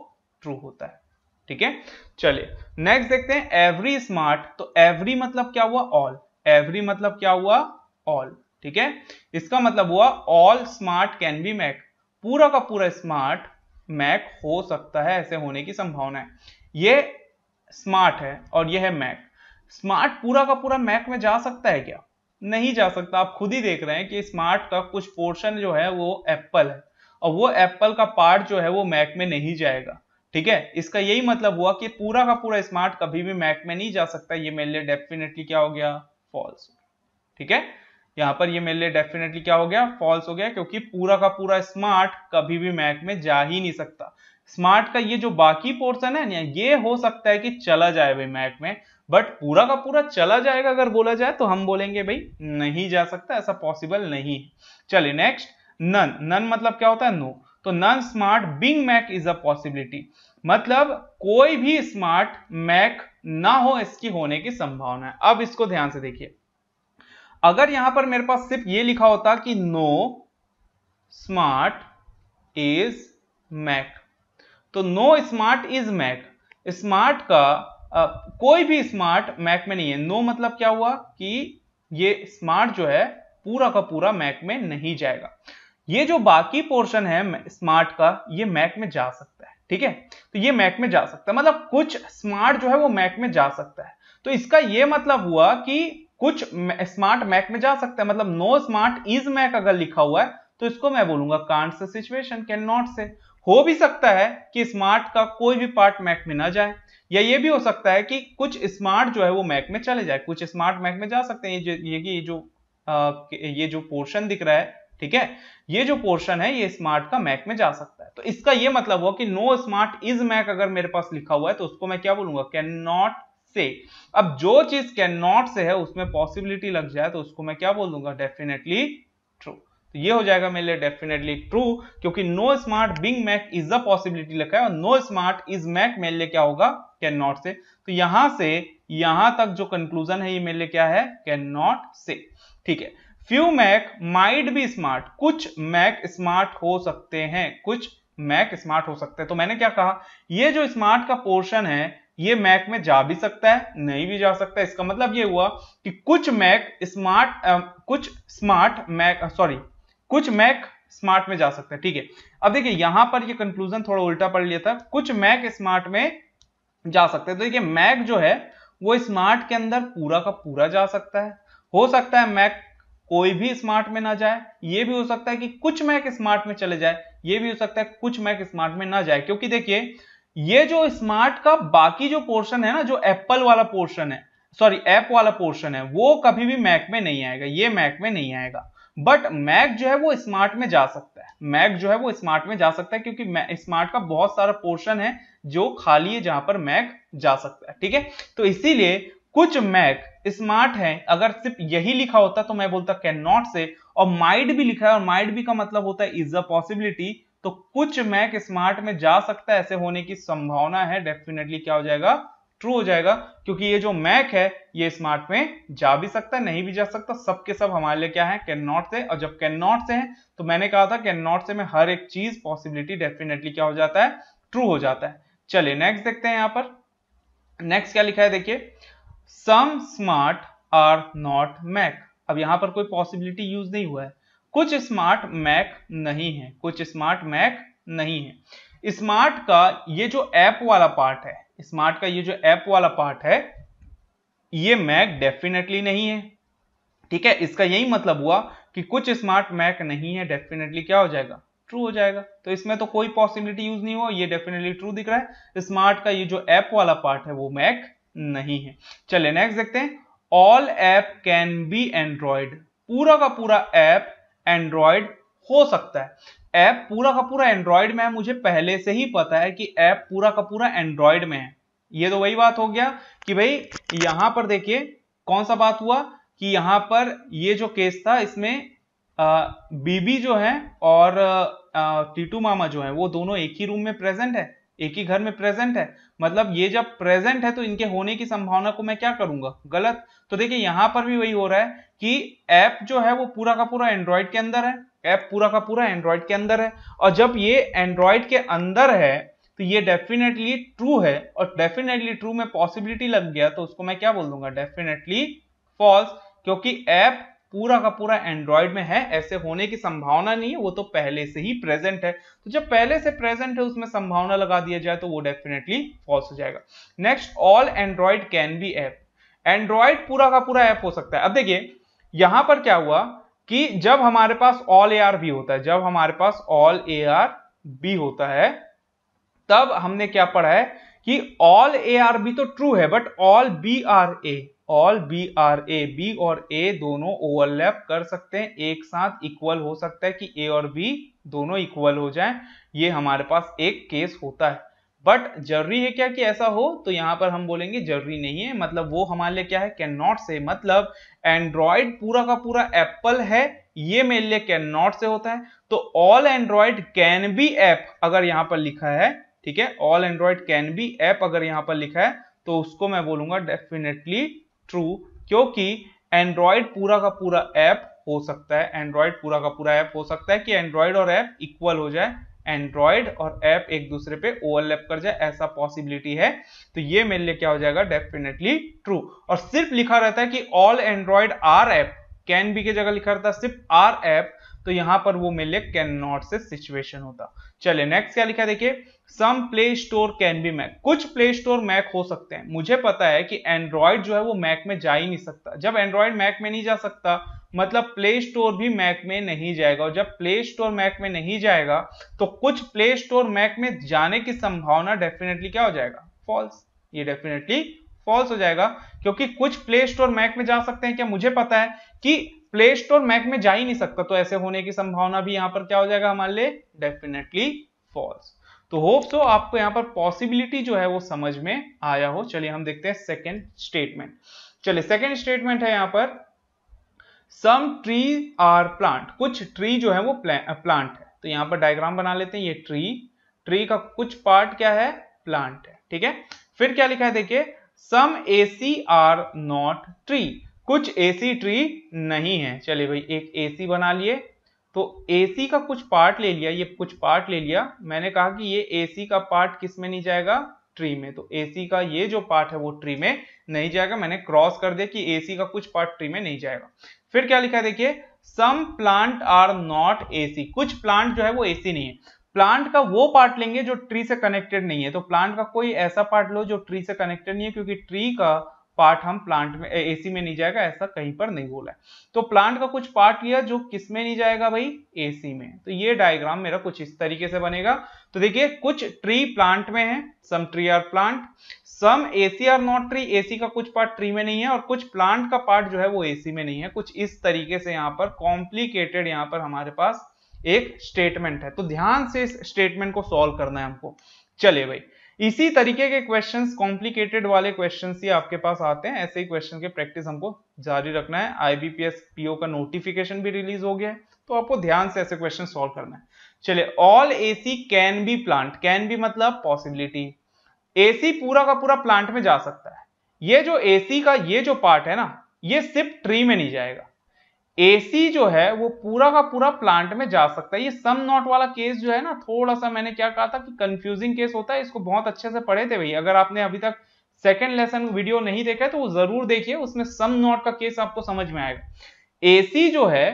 ट्रू होता है, ठीक है? चलिए नेक्स्ट देखते हैं, एवरी स्मार्ट। तो एवरी मतलब क्या हुआ? ऑल। एवरी मतलब क्या हुआ? ऑल, ठीक है? इसका मतलब हुआ all smart can be Mac. पूरा का पूरा स्मार्ट मैक हो सकता है, ऐसे होने की संभावना है। ये स्मार्ट है और ये है मैक। स्मार्ट पूरा का पूरा मैक में जा सकता है क्या? नहीं जा सकता। आप खुद ही देख रहे हैं कि स्मार्ट का कुछ पोर्शन जो है वो एप्पल है, और वो एप्पल का पार्ट जो है वो मैक में नहीं जाएगा, ठीक है? इसका यही मतलब हुआ कि पूरा का पूरा स्मार्ट कभी भी मैक में नहीं जा सकता। ये मेरे लिए डेफिनेटली क्या हो गया? फॉल्स, ठीक है? यहां पर ये मेरे लिए डेफिनेटली क्या हो गया? फॉल्स हो गया, क्योंकि पूरा का पूरा स्मार्ट कभी भी मैक में जा ही नहीं सकता। स्मार्ट का ये जो बाकी पोर्शन है ना, ये हो सकता है कि चला जाए भाई मैक में, बट पूरा का पूरा चला जाएगा अगर बोला जाए तो हम बोलेंगे भाई नहीं जा सकता, ऐसा पॉसिबल नहीं। चलिए नेक्स्ट, नन। नन मतलब क्या होता है? नो। तो none smart being Mac is a possibility, मतलब कोई भी स्मार्ट मैक ना हो इसकी होने की संभावना है। अब इसको ध्यान से देखिए, अगर यहां पर मेरे पास सिर्फ ये लिखा होता कि नो स्मार्ट इज मैक, तो no smart is Mac, smart का कोई भी स्मार्ट मैक में नहीं है। नो मतलब क्या हुआ कि ये स्मार्ट जो है पूरा का पूरा मैक में नहीं जाएगा। ये जो बाकी पोर्शन है स्मार्ट का, ये मैक में जा सकता है, ठीक है? तो ये मैक में जा सकता है, मतलब कुछ स्मार्ट जो है वो मैक में जा सकता है। तो इसका ये मतलब हुआ कि कुछ स्मार्ट मैक में जा सकता है, मतलब नो स्मार्ट इज मैक अगर लिखा हुआ है तो इसको मैं बोलूंगा can't say situation, can not से। हो भी सकता है कि स्मार्ट का कोई भी पार्ट मैक में ना जाए, या ये भी हो सकता है कि कुछ स्मार्ट जो है वो मैक में चले जाए, कुछ स्मार्ट मैक में जा सकते हैं। ये जो पोर्शन दिख रहा है, ठीक है, ये जो पोर्शन है ये स्मार्ट का मैक में जा सकता है। तो इसका ये मतलब हुआ कि नो स्मार्ट इज मैक अगर मेरे पास लिखा हुआ है तो उसको मैं क्या बोलूंगा, कैन नॉट से। अब जो चीज कैन नॉट से है उसमें पॉसिबिलिटी लग जाए तो उसको मैं क्या बोल दूंगा, डेफिनेटली ट्रू। तो ये हो जाएगा मेरे लिए डेफिनेटली ट्रू, क्योंकि no smart being Mac is a possibility लिखा है और नो स्मार्ट इज मैक मेरे लिए क्या होगा, कैन नॉट से। तो यहां से यहां तक जो कंक्लूजन है ये मेरे लिए क्या है, कैन नॉट से। ठीक है, few Mac might be smart, कुछ मैक स्मार्ट हो सकते हैं, कुछ मैक स्मार्ट हो सकते हैं। तो मैंने क्या कहा, ये जो स्मार्ट का पोर्शन है ये मैक में जा भी सकता है, नहीं भी जा सकता है। इसका मतलब ये हुआ कि कुछ मैक स्मार्ट में जा सकता है। ठीक है, अब देखिए यहां पर ये कंक्लूजन थोड़ा उल्टा पढ़ लिया था, कुछ मैक स्मार्ट में जा सकते हैं। तो देखिए मैक जो है वो स्मार्ट के अंदर पूरा का पूरा जा सकता है, हो सकता है मैक कोई भी स्मार्ट में ना जाए, ये भी हो सकता है कि कुछ मैक स्मार्ट में चले जाए, ये भी हो सकता है कुछ मैक स्मार्ट में ना जाए। क्योंकि देखिए ये जो स्मार्ट का बाकी जो पोर्शन है ना, जो एप्पल वाला पोर्शन है, सॉरी ऐप वाला पोर्शन है, वो कभी भी मैक में नहीं आएगा, ये मैक में नहीं आएगा। बट मैक जो है वो स्मार्ट में जा सकता है, मैक जो है वो स्मार्ट में जा सकता है, क्योंकि स्मार्ट का बहुत सारा पोर्शन है जो खाली है जहां पर मैक जा सकता है। ठीक है, तो इसीलिए कुछ मैक स्मार्ट है, अगर सिर्फ यही लिखा होता तो मैं बोलता कैन नॉट से, और माइट भी लिखा है और माइट भी का मतलब होता है इज अ पॉसिबिलिटी, तो कुछ मैक स्मार्ट में जा सकता है, ऐसे होने की संभावना है, डेफिनेटली क्या हो जाएगा, ट्रू हो जाएगा। क्योंकि ये जो मैक है ये स्मार्ट में जा भी सकता है, नहीं भी जा सकता, सबके सब हमारे लिए क्या है, कैन नॉट से। और जब कैन नॉट से है तो मैंने कहा था कैन नॉट से में हर एक चीज पॉसिबिलिटी डेफिनेटली क्या हो जाता है, ट्रू हो जाता है। चलिए नेक्स्ट देखते हैं, यहां पर नेक्स्ट क्या लिखा है, देखिए some smart are not Mac. अब यहां पर कोई पॉसिबिलिटी यूज नहीं हुआ है, कुछ स्मार्ट मैक नहीं है, कुछ स्मार्ट मैक नहीं है। स्मार्ट का ये जो ऐप वाला पार्ट है, स्मार्ट का ये जो ऐप वाला पार्ट है ये मैक डेफिनेटली नहीं है। ठीक है, इसका यही मतलब हुआ कि कुछ स्मार्ट मैक नहीं है, डेफिनेटली क्या हो जाएगा, ट्रू हो जाएगा। तो इसमें तो कोई पॉसिबिलिटी यूज नहीं हुआ, ये डेफिनेटली ट्रू दिख रहा है। स्मार्ट का ये जो ऐप वाला पार्ट है वो मैक नहीं है। चलिए नेक्स्ट देखते हैं, all app can B Android, पूरा का पूरा ऐप एंड्रॉइड हो सकता है। ऐप पूरा का पूरा एंड्रॉइड में है, मुझे पहले से ही पता है कि ऐप पूरा का पूरा एंड्रॉइड में है। ये तो वही बात हो गया कि भाई यहां पर देखिए कौन सा बात हुआ कि यहां पर ये जो केस था इसमें बीबी जो है और टीटू मामा जो है वो दोनों एक ही रूम में प्रेजेंट है, एक ही घर में प्रेजेंट है। मतलब ये जब प्रेजेंट है तो इनके होने की संभावना को मैं क्या करूंगा, गलत। तो देखिए यहां पर भी वही हो रहा है कि ऐप जो है वो पूरा का पूरा एंड्रॉइड के अंदर है, ऐप पूरा का पूरा एंड्रॉइड के अंदर है, और जब ये एंड्रॉइड के अंदर है तो ये डेफिनेटली ट्रू है, और डेफिनेटली ट्रू में पॉसिबिलिटी लग गया तो उसको मैं क्या बोल दूंगा, डेफिनेटली फॉल्स, क्योंकि ऐप पूरा का पूरा एंड्रॉइड में है, ऐसे होने की संभावना नहीं है, वो तो पहले से ही प्रेजेंट है। तो जब पहले से प्रेजेंट है उसमें संभावना लगा दिया जाए तो वो डेफिनेटली फॉल्स हो जाएगा। Next, all Android can be app, Android पूरा का पूरा ऐप हो सकता है। अब देखिए यहां पर क्या हुआ कि जब हमारे पास ऑल AR भी होता है, जब हमारे पास ऑल AR भी होता है तब हमने क्या पढ़ा है कि ऑल AR भी तो ट्रू है, but all BRA, all BRA, B और ए दोनों ओवरलैप कर सकते हैं, एक साथ इक्वल हो सकता है कि ए और बी दोनों इक्वल हो जाएं, ये हमारे पास एक केस होता है। बट जरूरी है क्या कि ऐसा हो, तो यहां पर हम बोलेंगे जरूरी नहीं है, मतलब वो हमारे लिए क्या है, कैन नॉट से। मतलब एंड्रॉइड पूरा का पूरा एप्पल है, ये मेरे लिए कैन नॉट से होता है। तो all Android can be app अगर यहां पर लिखा है, ठीक है, all Android can be app अगर यहां पर लिखा है तो उसको मैं बोलूंगा डेफिनेटली ट्रू, क्योंकि एंड्रॉइड पूरा का पूरा ऐप हो सकता है, एंड्रॉइड पूरा का पूरा ऐप हो सकता है कि एंड्रॉइड और ऐप इक्वल हो जाए, एंड्रॉइड और ऐप एक दूसरे पे ओवरलैप कर जाए, ऐसा पॉसिबिलिटी है। तो ये मेरे लिए क्या हो जाएगा, डेफिनेटली ट्रू। और सिर्फ लिखा रहता है कि all Android are app, can be की जगह लिखा रहता है सिर्फ आर ऐप, तो यहां पर वो मेरे लिए कैन नॉट से सिचुएशन होता। चलिए नेक्स्ट क्या लिखा देखिए, some play store can be Mac, कुछ प्ले स्टोर मैक हो सकते हैं। मुझे पता है कि एंड्रॉइड जो है वो मैक में जा ही नहीं सकता, जब एंड्रॉइड मैक में नहीं जा सकता मतलब प्ले स्टोर भी मैक में नहीं जाएगा। और जब प्ले स्टोर मैक में नहीं जाएगा तो कुछ प्ले स्टोर मैक में जाने की संभावना डेफिनेटली क्या हो जाएगा, फॉल्स। ये डेफिनेटली फॉल्स हो जाएगा, क्योंकि कुछ प्ले स्टोर मैक में जा सकते हैं क्या, मुझे पता है कि प्ले स्टोर मैक में जा ही नहीं सकता, तो ऐसे होने की संभावना भी यहां पर क्या हो जाएगा हमारे लिए, डेफिनेटली फॉल्स। तो होप सो आपको यहां पर पॉसिबिलिटी जो है वो समझ में आया हो। चलिए हम देखते हैं सेकेंड स्टेटमेंट। चलिए सेकेंड स्टेटमेंट है यहां पर सम ट्री आर प्लांट, कुछ ट्री जो है वो प्लांट है। तो यहां पर डायग्राम बना लेते हैं, ये ट्री का कुछ पार्ट क्या है, प्लांट है, ठीक है। फिर क्या लिखा है देखिए, सम एसी आर नॉट ट्री, कुछ एसी ट्री नहीं है। चलिए भाई एक एसी बना लिए, तो एसी का कुछ पार्ट ले लिया, ये कुछ पार्ट ले लिया। मैंने कहा कि ये एसी का पार्ट किस में नहीं जाएगा, ट्री में। तो एसी का ये जो पार्ट है वो ट्री में नहीं जाएगा, मैंने क्रॉस कर दिया कि एसी का कुछ पार्ट ट्री में नहीं जाएगा। फिर क्या लिखा है देखिए, some plant are not AC, कुछ प्लांट जो है वो एसी नहीं है। प्लांट का वो पार्ट लेंगे जो ट्री से कनेक्टेड नहीं है। तो प्लांट का कोई ऐसा पार्ट लो जो ट्री से कनेक्टेड नहीं है, क्योंकि ट्री का पार्ट हम प्लांट में एसी में नहीं जाएगा, ऐसा कहीं पर नहीं बोला है। तो प्लांट का कुछ पार्ट लिया जो किस में नहीं जाएगा भाई, एसी में। तो ये डायग्राम मेरा कुछ इस तरीके से बनेगा। तो देखिए कुछ ट्री प्लांट में है, some tree are plant, some AC are not tree, AC का कुछ पार्ट ट्री में नहीं है, और कुछ प्लांट का पार्ट जो है वो एसी में नहीं है। कुछ इस तरीके से यहाँ पर कॉम्प्लिकेटेड यहाँ पर हमारे पास एक स्टेटमेंट है। तो ध्यान से इस स्टेटमेंट को सॉल्व करना है हमको। चलिए भाई इसी तरीके के क्वेश्चंस, कॉम्प्लिकेटेड वाले क्वेश्चंस ही आपके पास आते हैं। ऐसे ही क्वेश्चन के प्रैक्टिस हमको जारी रखना है। आईबीपीएस पीओ का नोटिफिकेशन भी रिलीज हो गया है, तो आपको ध्यान से ऐसे क्वेश्चन सॉल्व करना है। चलिए all AC can be plant, can be मतलब पॉसिबिलिटी, एसी पूरा का पूरा प्लांट में जा सकता है। ये जो एसी का ये जो पार्ट है ना, ये सिर्फ ट्री में नहीं जाएगा, एसी जो है वो पूरा का पूरा प्लांट में जा सकता है। ये सम नॉट वाला केस जो है ना, थोड़ा सा मैंने क्या कहा था कि कंफ्यूजिंग केस होता है, इसको बहुत अच्छे से पढ़े थे भाई। अगर आपने अभी तक सेकंड लेसन वीडियो नहीं देखा है तो वो जरूर देखिए, उसमें सम नॉट का केस आपको समझ में आएगा। एसी जो है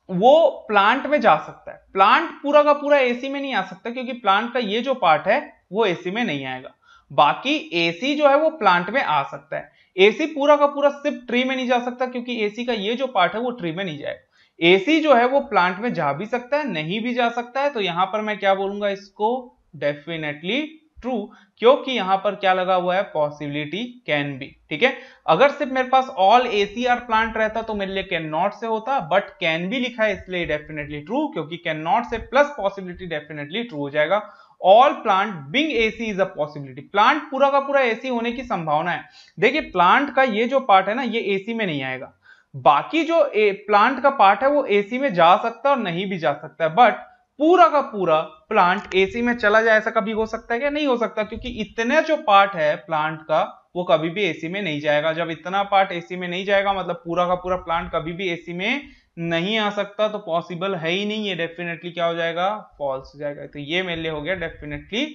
वो प्लांट में जा सकता है, प्लांट पूरा का पूरा एसी में नहीं आ सकता, क्योंकि प्लांट का ये जो पार्ट है वो एसी में नहीं आएगा। बाकी एसी जो है वो प्लांट में आ सकता है। एसी पूरा का पूरा सिर्फ ट्री में नहीं जा सकता, क्योंकि एसी का ये जो पार्ट है वो ट्री में नहीं जाएगा। एसी जो है वो प्लांट में जा भी सकता है, नहीं भी जा सकता है। तो यहां पर मैं क्या बोलूंगा इसको, डेफिनेटली ट्रू, क्योंकि यहां पर क्या लगा हुआ है, पॉसिबिलिटी कैन बी। ठीक है, अगर सिर्फ मेरे पास ऑल एसी आर प्लांट रहता तो मेरे लिए कैन नॉट से होता, बट कैन बी लिखा है इसलिए डेफिनेटली ट्रू, क्योंकि can not say plus possibility definitely true हो जाएगा। All plant being AC is a possibility, plant पूरा का पूरा एसी होने की संभावना है। देखिए प्लांट का ये जो पार्ट है ना, ये एसी में नहीं आएगा, बाकी जो प्लांट का पार्ट है वो एसी में जा सकता है और नहीं भी जा सकता है। बट पूरा का पूरा प्लांट एसी में चला जाए ऐसा कभी हो सकता है क्या, नहीं हो सकता, क्योंकि इतने जो पार्ट है प्लांट का वो कभी भी एसी में नहीं जाएगा। जब इतना पार्ट एसी में नहीं जाएगा मतलब पूरा का पूरा प्लांट कभी भी एसी में नहीं आ सकता, तो पॉसिबल है ही नहीं, ये डेफिनेटली क्या हो जाएगा, फॉल्स हो जाएगा। तो ये मेरे लिए हो गया डेफिनेटली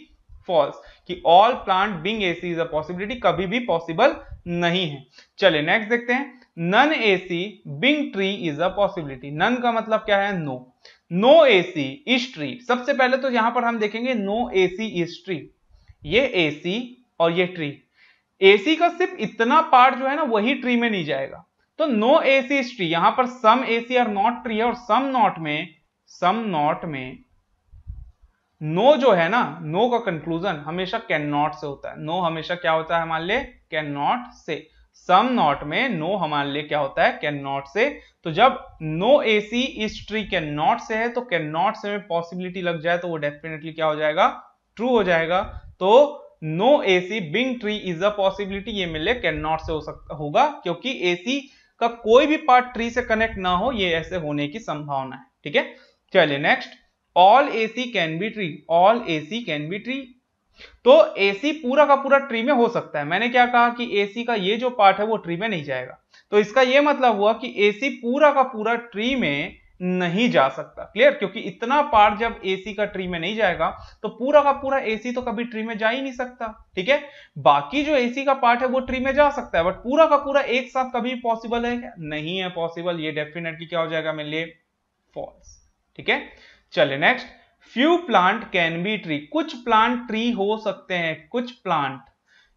फॉल्स, कि all plant being AC is a possibility, कभी भी पॉसिबल नहीं है। चलिए नेक्स्ट देखते हैं, none AC being tree is a possibility. None का मतलब क्या है, no, no AC is tree. सबसे पहले तो यहां पर हम देखेंगे नो एसी इज ट्री, ये एसी और ये ट्री, एसी का सिर्फ इतना पार्ट जो है ना वही ट्री में नहीं जाएगा। तो नो एसी इज ट्री, यहां पर सम एसी आर नॉट ट्री है, और सम नॉट में नो जो है ना, नो का कंक्लूजन हमेशा कैन नॉट से होता है। नो हमेशा क्या होता है हमारे लिए, कैन नॉट से। सम नॉट में नो हमारे लिए क्या होता है, कैन नॉट से। तो जब no AC is tree can not say है, तो कैन नॉट से में पॉसिबिलिटी लग जाए तो वो डेफिनेटली क्या हो जाएगा, ट्रू हो जाएगा। तो no AC being tree is a possibility, ये मिले कैन नॉट से हो सकता होगा, क्योंकि एसी का कोई भी पार्ट ट्री से कनेक्ट ना हो, ये ऐसे होने की संभावना है। ठीक है, चलिए next, all AC can be tree, all AC can be tree. तो एसी पूरा का पूरा ट्री में हो सकता है। मैंने क्या कहा कि एसी का ये जो पार्ट है वो ट्री में नहीं जाएगा, तो इसका ये मतलब हुआ कि एसी पूरा का पूरा ट्री में नहीं जा सकता। क्लियर, क्योंकि इतना पार्ट जब एसी का ट्री में नहीं जाएगा तो पूरा का पूरा एसी तो कभी ट्री में जा ही नहीं सकता। ठीक है, बाकी जो एसी का पार्ट है वो ट्री में जा सकता है, बट पूरा का पूरा एक साथ कभी पॉसिबल है क्या, नहीं है पॉसिबल, ये डेफिनेटली क्या हो जाएगा मेरे लिए, फॉल्स। ठीक है, चलिए next, few plant can B tree, कुछ प्लांट ट्री हो सकते हैं, कुछ प्लांट,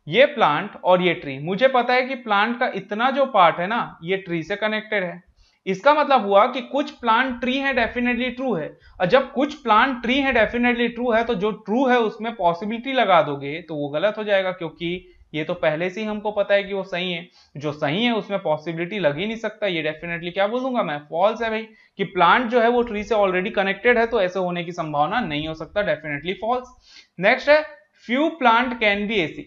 ये प्लांट और ये ट्री, मुझे पता है कि प्लांट का इतना जो पार्ट है ना ये ट्री से कनेक्टेड है, इसका मतलब हुआ कि कुछ प्लांट ट्री है डेफिनेटली ट्रू है, और जब कुछ प्लांट ट्री है डेफिनेटली ट्रू है तो जो ट्रू है उसमें पॉसिबिलिटी लगा दोगे तो वो गलत हो जाएगा, क्योंकि ये तो पहले से ही हमको पता है कि वो सही है। जो सही है उसमें पॉसिबिलिटी लग ही नहीं सकता, ये डेफिनेटली क्या बोल दूंगा मैं, फॉल्स है भाई, कि प्लांट जो है वो ट्री से ऑलरेडी कनेक्टेड है तो ऐसे होने की संभावना नहीं हो सकता, डेफिनेटली फॉल्स। नेक्स्ट है few plant can be AC,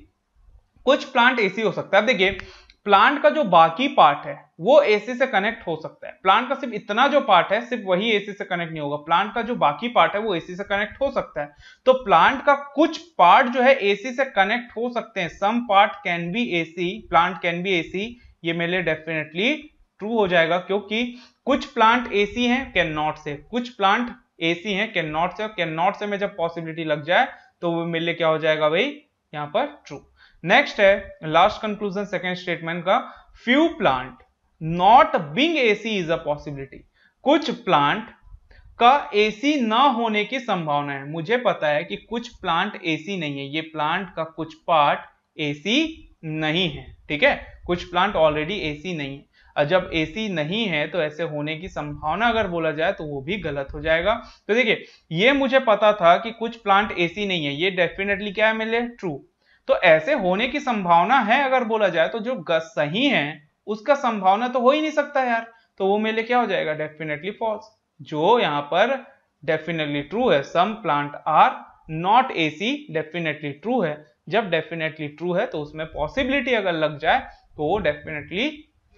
कुछ प्लांट एसी हो सकता है। अब देखिए प्लांट का जो बाकी पार्ट है वो एसी से कनेक्ट हो सकता है, प्लांट का सिर्फ इतना जो पार्ट है सिर्फ वही एसी से कनेक्ट नहीं होगा, प्लांट का जो बाकी पार्ट है वो एसी से कनेक्ट हो सकता है। तो प्लांट का कुछ पार्ट जो है एसी से कनेक्ट हो सकते हैं, some part can be AC, plant can be AC, ये मेरे लिए डेफिनेटली ट्रू हो जाएगा, क्योंकि कुछ प्लांट एसी हैं कैन नॉट से, कुछ प्लांट एसी हैं can not say, can not say में जब पॉसिबिलिटी लग जाए तो वो मेरे लिए क्या हो जाएगा भाई, यहां पर ट्रू। नेक्स्ट है लास्ट कंक्लूजन सेकेंड स्टेटमेंट का, few plant not being AC is a possibility, कुछ प्लांट का एसी ना होने की संभावना है। मुझे पता है कि कुछ प्लांट एसी नहीं है, ये प्लांट का कुछ पार्ट एसी नहीं है, ठीक है, कुछ प्लांट ऑलरेडी एसी नहीं है, और जब एसी नहीं है तो ऐसे होने की संभावना अगर बोला जाए तो वो भी गलत हो जाएगा। तो देखिए ये मुझे पता था कि कुछ प्लांट एसी नहीं है, ये डेफिनेटली क्या है मेरे लिए, ट्रू। तो ऐसे होने की संभावना है अगर बोला जाए तो जो सही है उसका संभावना तो हो ही नहीं सकता यार, तो वो मेरे लिए क्या हो जाएगा, डेफिनेटली फॉल्स। जो यहां पर डेफिनेटली ट्रू है, some plant are not AC, definitely true है, जब डेफिनेटली ट्रू है तो उसमें पॉसिबिलिटी अगर लग जाए तो वो डेफिनेटली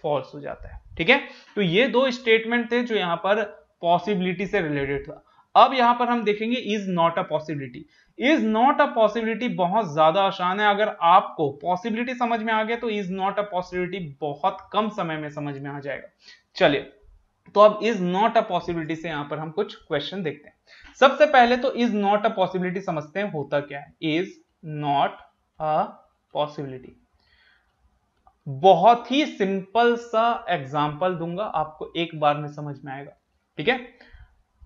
फॉल्स हो जाता है, ठीक है। तो ये दो स्टेटमेंट थे जो यहां पर पॉसिबिलिटी से रिलेटेड था। अब यहां पर हम देखेंगे is not a possibility. Is not a possibility बहुत ज्यादा आसान है, अगर आपको पॉसिबिलिटी समझ में आ गया तो इज नॉट अ पॉसिबिलिटी बहुत कम समय में समझ में आ जाएगा। चलिए तो अब इज नॉट अ पॉसिबिलिटी से यहां पर हम कुछ क्वेश्चन देखते हैं। सबसे पहले तो इज नॉट अ पॉसिबिलिटी समझते हैं होता क्या है। इज नॉट अ पॉसिबिलिटी, बहुत ही सिंपल सा एग्जांपल दूंगा, आपको एक बार में समझ में आएगा, ठीक है।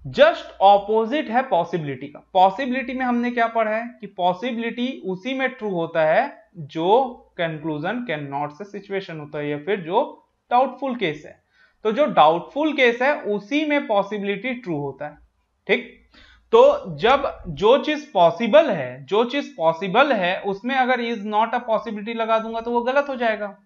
जस्ट ऑपोजिट है पॉसिबिलिटी का। पॉसिबिलिटी में हमने क्या पढ़ा है कि पॉसिबिलिटी उसी में ट्रू होता है जो conclusion can not say situation होता है, या फिर जो डाउटफुल केस है। तो जो डाउटफुल केस है उसी में पॉसिबिलिटी ट्रू होता है, ठीक। तो जब जो चीज पॉसिबल है उसमें अगर इज नॉट अ पॉसिबिलिटी लगा दूंगा तो वो गलत हो जाएगा।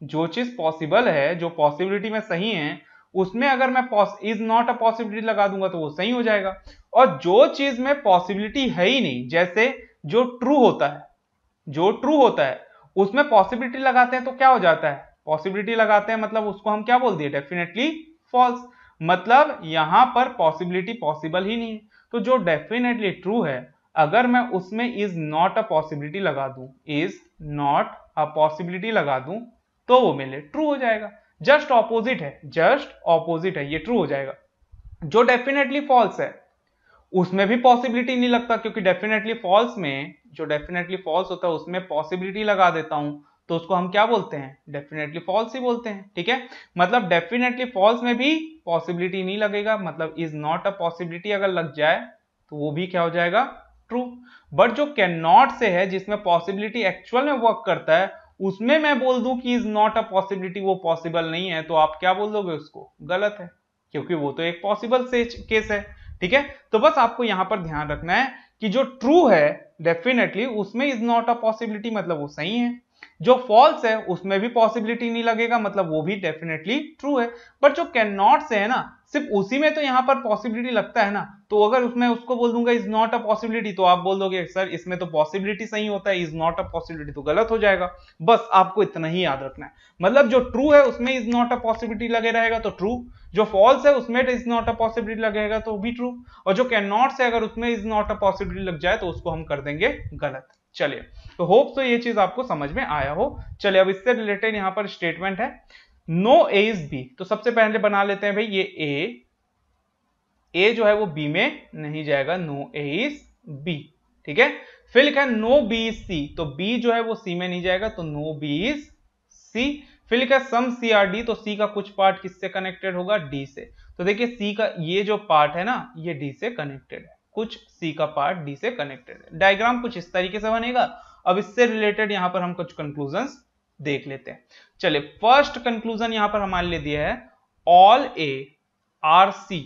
जो चीज पॉसिबल है, जो पॉसिबिलिटी में सही है, उसमें अगर मैं इज नॉट अ पॉसिबिलिटी लगा दूंगा तो वो सही हो जाएगा। और जो चीज में पॉसिबिलिटी है ही नहीं, जैसे जो ट्रू होता है उसमें पॉसिबिलिटी लगाते हैं तो क्या हो जाता है, पॉसिबिलिटी लगाते हैं मतलब उसको हम क्या बोल दिए, डेफिनेटली फॉल्स, मतलब यहां पर पॉसिबिलिटी पॉसिबल ही नहीं है। तो जो डेफिनेटली ट्रू है अगर मैं उसमें इज नॉट अ पॉसिबिलिटी लगा दूं, इज नॉट अ पॉसिबिलिटी लगा दूं तो वो मेरे लिए ट्रू हो जाएगा। जस्ट ऑपोजिट है, ये ट्रू हो जाएगा। जो डेफिनेटली फॉल्स है उसमें भी पॉसिबिलिटी नहीं लगता, क्योंकि डेफिनेटली फॉल्स में जो डेफिनेटली फॉल्स होता है उसमें पॉसिबिलिटी लगा देता हूं तो उसको हम क्या बोलते हैं, डेफिनेटली फॉल्स ही बोलते हैं, ठीक है। मतलब डेफिनेटली फॉल्स में भी पॉसिबिलिटी नहीं लगेगा, मतलब इज नॉट अ पॉसिबिलिटी अगर लग जाए तो वो भी क्या हो जाएगा, ट्रू। बट जो कैन नॉट से है, जिसमें पॉसिबिलिटी एक्चुअल में वर्क करता है, उसमें मैं बोल दूं कि इज नॉट अ पॉसिबिलिटी, वो पॉसिबल नहीं है, तो आप क्या बोल दोगे उसको, गलत है, क्योंकि वो तो एक पॉसिबल केस है, ठीक है। तो बस आपको यहां पर ध्यान रखना है कि जो ट्रू है डेफिनेटली उसमें इज नॉट अ पॉसिबिलिटी मतलब वो सही है, जो फॉल्स है उसमें भी पॉसिबिलिटी नहीं लगेगा मतलब वो भी डेफिनेटली ट्रू है। बट जो कैन नॉट से है ना, सिर्फ उसी में तो यहां पर पॉसिबिलिटी लगता है ना, तो अगर उसमें उसको बोल दूंगा इज नॉट अ पॉसिबिलिटी तो आप बोल दोगे सर इसमें तो पॉसिबिलिटी सही होता है, इज नॉट अ पॉसिबिलिटी तो गलत हो जाएगा। बस आपको इतना ही याद रखना है, मतलब जो ट्रू है उसमें इज नॉट अ पॉसिबिलिटी लगे रहेगा तो ट्रू, जो फॉल्स है उसमें इज नॉट अ पॉसिबिलिटी लगेगा तो भी ट्रू, और जो कैन नॉट से अगर उसमें इज नॉट अ पॉसिबिलिटी लग जाए तो उसको हम कर देंगे गलत। चलिए तो होप तो ये चीज आपको समझ में आया हो। चलिए अब इससे रिलेटेड यहां पर स्टेटमेंट है नो ए इज बी। तो सबसे पहले बना लेते हैं भाई ये ए जो है वो बी में नहीं जाएगा, नो ए इज बी, ठीक है। फिर लिखा है नो बी इज सी, तो बी जो है वो सी में नहीं जाएगा, तो नो बी इज सी। फिर लिखा है सम सी आर डी, तो सी का कुछ पार्ट किससे कनेक्टेड होगा, डी से। तो देखिए सी का ये जो पार्ट है ना ये डी से कनेक्टेड है, कुछ सी का पार्ट डी से कनेक्टेड है। डायग्राम कुछ इस तरीके से बनेगा। अब इससे रिलेटेड यहां पर हम कुछ कंक्लूजन देख लेते हैं। चलिए फर्स्ट कंक्लूजन यहां पर हमारे लिए दिया है ऑल ए आर सी,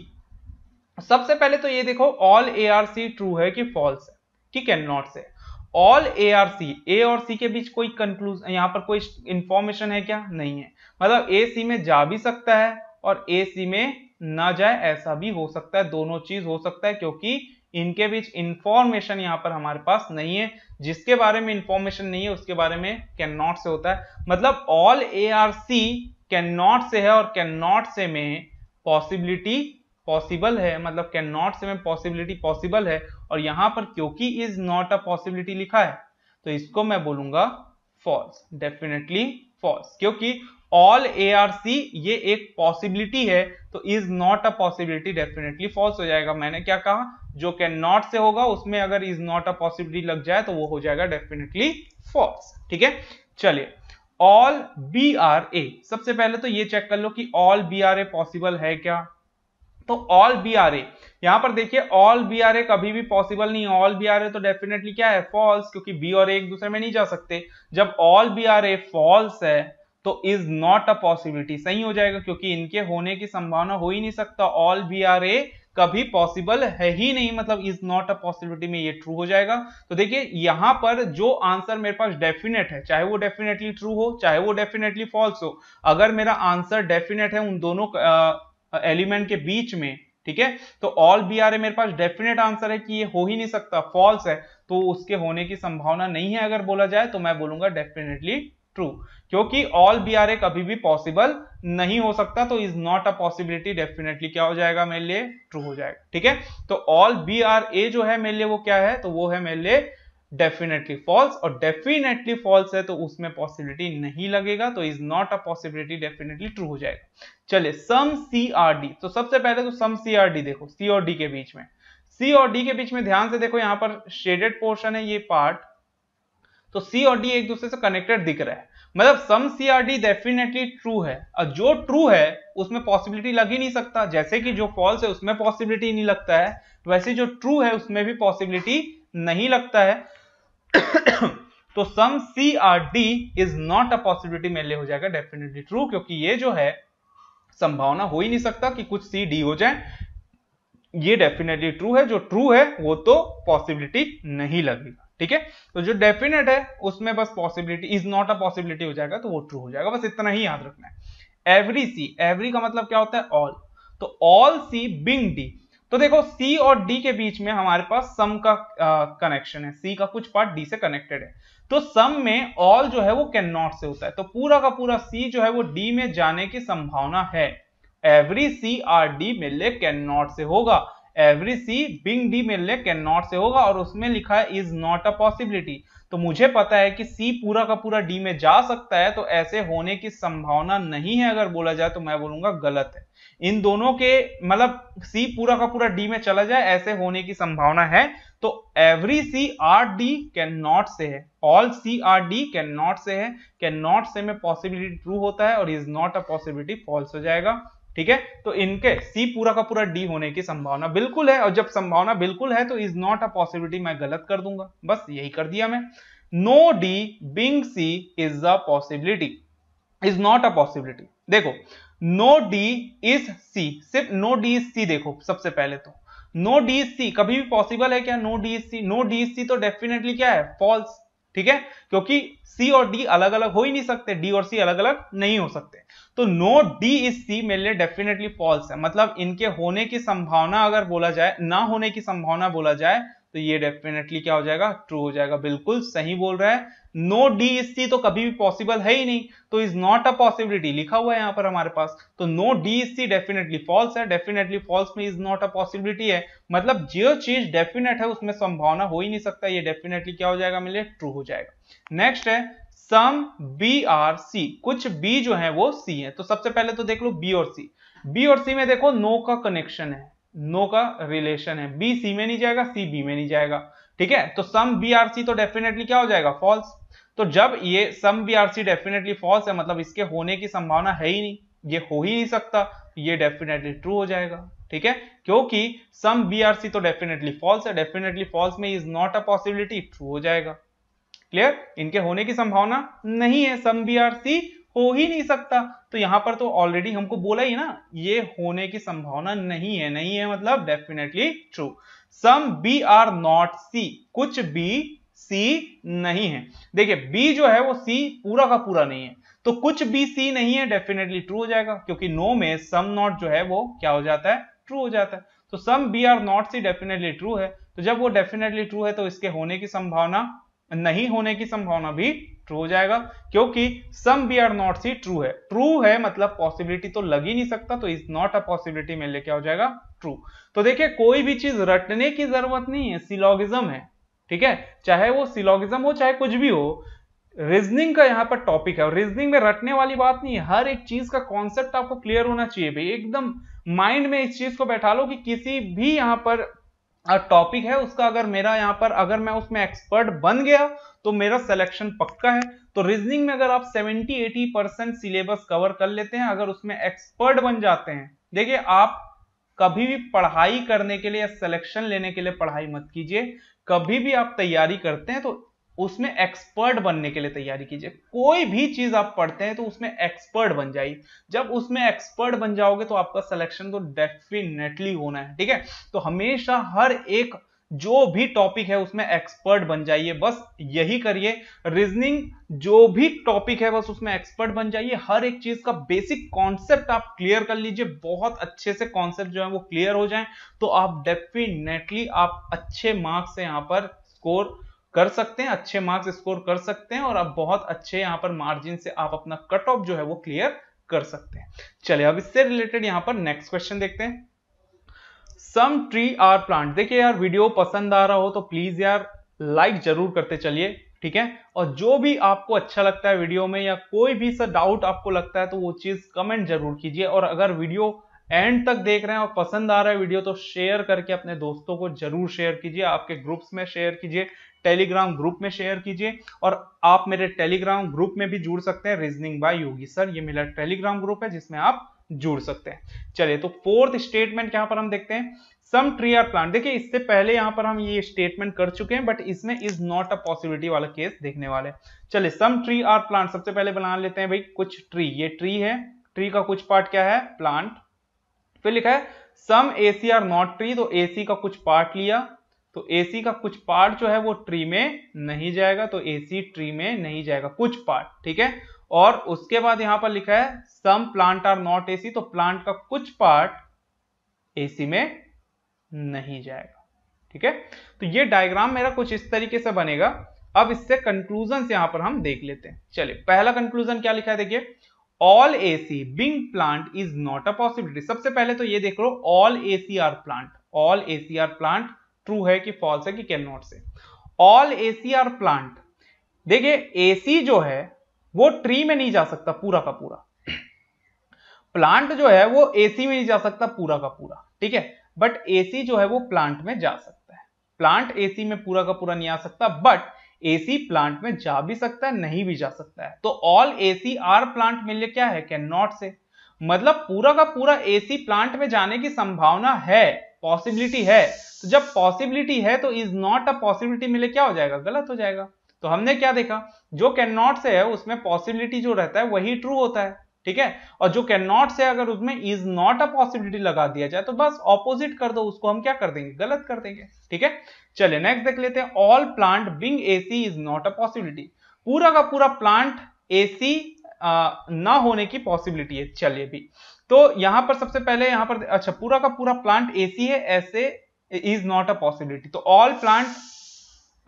सबसे पहले तो ये देखो all A are C true है कि फॉल्स है कि can not say. All A are C, A और सी के बीच कोई कंक्लूजन यहां पर कोई इंफॉर्मेशन है क्या? नहीं है। मतलब ए सी में जा भी सकता है और ए सी में ना जाए, ऐसा भी हो सकता है, दोनों चीज हो सकता है, क्योंकि इनके बीच इंफॉर्मेशन यहां पर हमारे पास नहीं है। जिसके बारे में इंफॉर्मेशन नहीं है उसके बारे में कैन नॉट से होता है। मतलब all A are C can not say है और कैन नॉट से में पॉसिबिलिटी पॉसिबल है, मतलब कैन नॉट से में पॉसिबिलिटी पॉसिबल है। और यहां पर क्योंकि इज नॉट अ पॉसिबिलिटी लिखा है तो इसको मैं बोलूंगा फॉल्स, डेफिनेटली फॉल्स, क्योंकि ऑल ए आर सी ये एक पॉसिबिलिटी है तो is not a possibility definitely false हो जाएगा। मैंने क्या कहा, जो कैन नॉट से होगा उसमें अगर इज नॉट अ पॉसिबिलिटी लग जाए तो वो हो जाएगा डेफिनेटली फॉल्स। ठीक है, चलिए ऑल बी आर ए, सबसे पहले तो ये चेक कर लो कि all B are A possible है क्या। तो ऑल बी आर ए, यहां पर देखिए ऑल बी आर ए कभी भी पॉसिबल नहीं है। ऑल बी आर ए तो डेफिनेटली क्या है, फॉल्स, क्योंकि बी और ए एक दूसरे में नहीं जा सकते। जब all B are A false है तो इज नॉट अ पॉसिबिलिटी सही हो जाएगा, क्योंकि इनके होने की संभावना हो ही नहीं सकता। ऑल बी आर ए कभी पॉसिबल है ही नहीं, मतलब इज नॉट अ पॉसिबिलिटी में ये ट्रू हो जाएगा। तो देखिए यहां पर जो आंसर मेरे पास डेफिनेट है, चाहे वो डेफिनेटली ट्रू हो चाहे वो डेफिनेटली फॉल्स हो, अगर मेरा आंसर डेफिनेट है उन दोनों एलिमेंट के बीच में, ठीक है, तो ऑल बी आर ए मेरे पास डेफिनेट आंसर है कि ये हो ही नहीं सकता, फॉल्स है, तो उसके होने की संभावना नहीं है अगर बोला जाए तो मैं बोलूंगा डेफिनेटली ट्रू, क्योंकि ऑल बी आर ए कभी भी पॉसिबल नहीं हो सकता। तो is not a possibility definitely क्या हो जाएगा मेरे लिए, ट्रू हो जाएगा। ठीक है, तो ऑल बी आर ए जो है मेरे लिए वो क्या है, तो वो है मेरे लिए डेफिनेटली फॉल्स, और डेफिनेटली फॉल्स है तो उसमें पॉसिबिलिटी नहीं लगेगा, तो is not a possibility definitely true हो जाएगा। चलिए सम सी आर डी, तो सबसे पहले तो सम सी आर डी देखो, सी और डी के बीच में, सी और डी के बीच में ध्यान से देखो, यहां पर शेडेड पोर्शन है ये पार्ट, तो सी और डी एक दूसरे से कनेक्टेड दिख रहा है, मतलब some C are D definitely true है। और जो ट्रू है उसमें पॉसिबिलिटी लग ही नहीं सकता, जैसे कि जो फॉल्स है उसमें पॉसिबिलिटी नहीं लगता है, वैसे जो ट्रू है उसमें भी पॉसिबिलिटी नहीं लगता है। तो some C are D is not a possibility मेरे लिए हो जाएगा डेफिनेटली ट्रू, क्योंकि ये जो है संभावना हो ही नहीं सकता कि कुछ सी डी हो जाए, ये डेफिनेटली ट्रू है, जो ट्रू है वो तो पॉसिबिलिटी नहीं लगेगा। ठीक है, तो जो डेफिनेट है उसमें बस possibility is not a possibility हो जाएगा तो वो ट्रू हो जाएगा, बस इतना ही याद रखना है। एवरी सी, एवरी का मतलब क्या होता है, ऑल, तो ऑल सी बिंग डी, तो देखो सी और डी के बीच में हमारे पास सम का कनेक्शन है, सी का कुछ पार्ट डी से कनेक्टेड है, तो सम में ऑल जो है वो कैन नॉट से होता है, तो पूरा का पूरा सी जो है वो डी में जाने की संभावना है। एवरी सी आर डी मेरे लिए कैन नॉट से होगा, एवरी सी बिंग डी मेरे लिए कैन नॉट से होगा, और उसमें लिखा है इज नॉट अ पॉसिबिलिटी, तो मुझे पता है कि सी पूरा का पूरा डी में जा सकता है, तो ऐसे होने की संभावना नहीं है अगर बोला जाए तो मैं बोलूंगा गलत है। इन दोनों के मतलब सी पूरा का पूरा डी में चला जाए ऐसे होने की संभावना है, तो every C are D can not say है, all C are D can not say है, कैन नॉट से में पॉसिबिलिटी ट्रू होता है और is not a possibility false हो जाएगा। ठीक है, तो इनके सी पूरा का पूरा डी होने की संभावना बिल्कुल है, और जब संभावना बिल्कुल है तो इज नॉट अ पॉसिबिलिटी मैं गलत कर दूंगा, बस यही कर दिया मैं। No D being C is a possibility, is not a possibility. देखो नो डी इज सी, सिर्फ नो डी इज सी देखो, सबसे पहले तो नो डी इज सी कभी भी पॉसिबल है क्या, no D is C, no D is C तो डेफिनेटली क्या है, फॉल्स। ठीक है, क्योंकि सी और डी अलग अलग हो ही नहीं सकते, डी और सी अलग अलग नहीं हो सकते, तो नो डी इज सी मेरे लिए डेफिनेटली फॉल्स है, मतलब इनके होने की संभावना अगर बोला जाए, ना होने की संभावना बोला जाए तो ये डेफिनेटली क्या हो जाएगा, ट्रू हो जाएगा, बिल्कुल सही बोल रहा है। नो डी इज सी तो कभी भी पॉसिबल है ही नहीं, तो इज नॉट अ पॉसिबिलिटी लिखा हुआ है यहां पर हमारे पास, तो no D is C definitely false है, डेफिनेटली फॉल्स में इज नॉट अ पॉसिबिलिटी है, मतलब जो चीज डेफिनेट है उसमें संभावना हो ही नहीं सकता, ये डेफिनेटली क्या हो जाएगा मेरे लिए, ट्रू हो जाएगा। नेक्स्ट है सम बी आर सी, कुछ बी जो है वो सी है, तो सबसे पहले तो देख लो बी और सी, बी और सी में देखो नो का कनेक्शन है, नो का रिलेशन है, बी सी में नहीं जाएगा, सी बी में नहीं जाएगा। ठीक है, तो सम बी आर सी तो डेफिनेटली क्या हो जाएगा, फॉल्स, तो जब ये some B are C definitely false है मतलब इसके होने की संभावना है ही नहीं, ये हो ही नहीं सकता, ये डेफिनेटली ट्रू हो जाएगा। ठीक है, क्योंकि सम बी आर सी तो डेफिनेटली फॉल्स है, डेफिनेटली फॉल्स में is not a possibility, true हो जाएगा। क्लियर, इनके होने की संभावना नहीं है, सम बी आर सी हो ही नहीं सकता। तो यहां पर तो ऑलरेडी हमको बोला ही ना, ये होने की संभावना नहीं है। नहीं है मतलब definitely true. Some B are not C, कुछ बी सी नहीं है। देखिए बी जो है वो सी पूरा का पूरा नहीं है, तो कुछ बी सी नहीं है डेफिनेटली ट्रू हो जाएगा, क्योंकि नो में सम नॉट जो है वो क्या हो जाता है, ट्रू हो जाता है। तो some B are not C definitely true है। तो जब वो डेफिनेटली ट्रू है तो इसके होने की संभावना, नहीं होने की संभावना भी ट्रू हो जाएगा, क्योंकि some B are not C true है। ट्रू है मतलब पॉसिबिलिटी तो लग ही नहीं सकता, तो इज नॉट अ पॉसिबिलिटी में ले क्या हो जाएगा, ट्रू। तो देखिए कोई भी चीज रटने की जरूरत नहीं है, सिलोगिज्म है, ठीक है, चाहे वो सिलोगिज्म हो चाहे कुछ भी हो। रीजनिंग का यहाँ पर टॉपिक है और रीजनिंग में रटने वाली बात नहीं है, हर एक चीज का कॉन्सेप्ट आपको क्लियर होना चाहिए भाई। एकदम माइंड में इस चीज को बैठा लो कि किसी भी यहाँ पर टॉपिक है उसका, अगर मेरा यहाँ पर अगर मैं उसमें एक्सपर्ट बन गया तो मेरा सिलेक्शन पक्का है। तो रीजनिंग में अगर आप 70-80% सिलेबस कवर कर लेते हैं, अगर उसमें एक्सपर्ट बन जाते हैं, देखिए आप कभी भी पढ़ाई करने के लिए या सिलेक्शन लेने के लिए पढ़ाई मत कीजिए, कभी भी आप तैयारी करते हैं तो उसमें एक्सपर्ट बनने के लिए तैयारी कीजिए। कोई भी चीज आप पढ़ते हैं तो उसमें एक्सपर्ट बन जाइए। जब उसमें एक्सपर्ट बन जाओगे तो आपका सिलेक्शन तो डेफिनेटली होना है, ठीक है। तो हमेशा हर एक जो भी टॉपिक है उसमें एक्सपर्ट बन जाइए, बस यही करिए। रीजनिंग जो भी टॉपिक है बस उसमें एक्सपर्ट बन जाइए, हर एक चीज का बेसिक कॉन्सेप्ट आप क्लियर कर लीजिए, बहुत अच्छे से कॉन्सेप्ट जो है वो क्लियर हो जाएं, तो आप डेफिनेटली आप अच्छे मार्क्स से यहां पर स्कोर कर सकते हैं, अच्छे मार्क्स स्कोर कर सकते हैं और आप बहुत अच्छे यहां पर मार्जिन से आप अपना कट ऑफ जो है वो क्लियर कर सकते हैं। चलिए अब इससे रिलेटेड यहां पर नेक्स्ट क्वेश्चन देखते हैं। सम ट्री आर प्लांट। देखिए यार वीडियो पसंद आ रहा हो तो प्लीज यार लाइक जरूर करते चलिए, ठीक है। और जो भी आपको अच्छा लगता है वीडियो में या कोई भी सा डाउट आपको लगता है तो वो चीज कमेंट जरूर कीजिए। और अगर वीडियो एंड तक देख रहे हैं और पसंद आ रहा है वीडियो तो शेयर करके अपने दोस्तों को जरूर शेयर कीजिए, आपके ग्रुप्स में शेयर कीजिए, टेलीग्राम ग्रुप में शेयर कीजिए। और आप मेरे टेलीग्राम ग्रुप में भी जुड़ सकते हैं, रीजनिंग बाय योगी सर, ये मेरा टेलीग्राम ग्रुप है जिसमें आप जुड़ सकते हैं। चलिए तो फोर्थ स्टेटमेंट यहां पर हम देखते हैं, सम ट्री आर प्लांट। देखिए इससे पहले यहां पर हम ये स्टेटमेंट कर चुके हैं, बट इसमें इज नॉट अ पॉसिबिलिटी वाला केस देखने वाले। चलिए सम ट्री आर प्लांट, सबसे पहले बना लेते हैं भाई कुछ ट्री, ये ट्री है, ट्री का कुछ पार्ट क्या है, प्लांट। फिर लिखा है सम एसी आर नॉट ट्री, तो एसी का कुछ पार्ट लिया, तो एसी का कुछ पार्ट जो है वो ट्री में नहीं जाएगा, तो एसी ट्री में नहीं जाएगा, कुछ पार्ट, ठीक है। और उसके बाद यहां पर लिखा है some plant are not AC, तो प्लांट का कुछ पार्ट एसी में नहीं जाएगा, ठीक है। तो ये डायग्राम मेरा कुछ इस तरीके से बनेगा। अब इससे कंक्लूजन यहां पर हम देख लेते हैं। चलिए पहला कंक्लूजन क्या लिखा है, देखिए all AC being plant is not a possibility. सबसे पहले तो ये देख लो all AC are plant, all AC are plant true है कि फॉल्स है कि can not say. All AC are plant, देखिए एसी जो है वो ट्री में नहीं जा सकता पूरा का पूरा, प्लांट जो है वो एसी में नहीं जा सकता पूरा का पूरा, ठीक है। बट एसी जो है वो प्लांट में जा सकता है, प्लांट एसी में पूरा का पूरा नहीं आ सकता, बट एसी प्लांट में जा भी सकता है, नहीं भी जा सकता है। तो ऑल एसी आर प्लांट मिल क्या है, कैन नॉट से, मतलब पूरा का पूरा एसी प्लांट में जाने की संभावना है, पॉसिबिलिटी है। तो जब पॉसिबिलिटी है तो इज नॉट अ पॉसिबिलिटी मिले क्या हो जाएगा, गलत हो जाएगा। तो हमने क्या देखा, जो कैन नॉट से है उसमें पॉसिबिलिटी जो रहता है वही ट्रू होता है, ठीक है। और जो कैन नॉट से अगर उसमें इज नॉट अ पॉसिबिलिटी लगा दिया जाए तो बस ऑपोजिट कर दो, उसको हम क्या कर देंगे, गलत कर देंगे, ठीक है। चलिए नेक्स्ट देख लेते हैं, all plant being AC is not a possibility. पूरा का पूरा प्लांट एसी ना होने की पॉसिबिलिटी है। चलिए भी तो यहां पर सबसे पहले यहां पर अच्छा पूरा का पूरा प्लांट एसी है, ऐसे इज नॉट अ पॉसिबिलिटी। तो ऑल प्लांट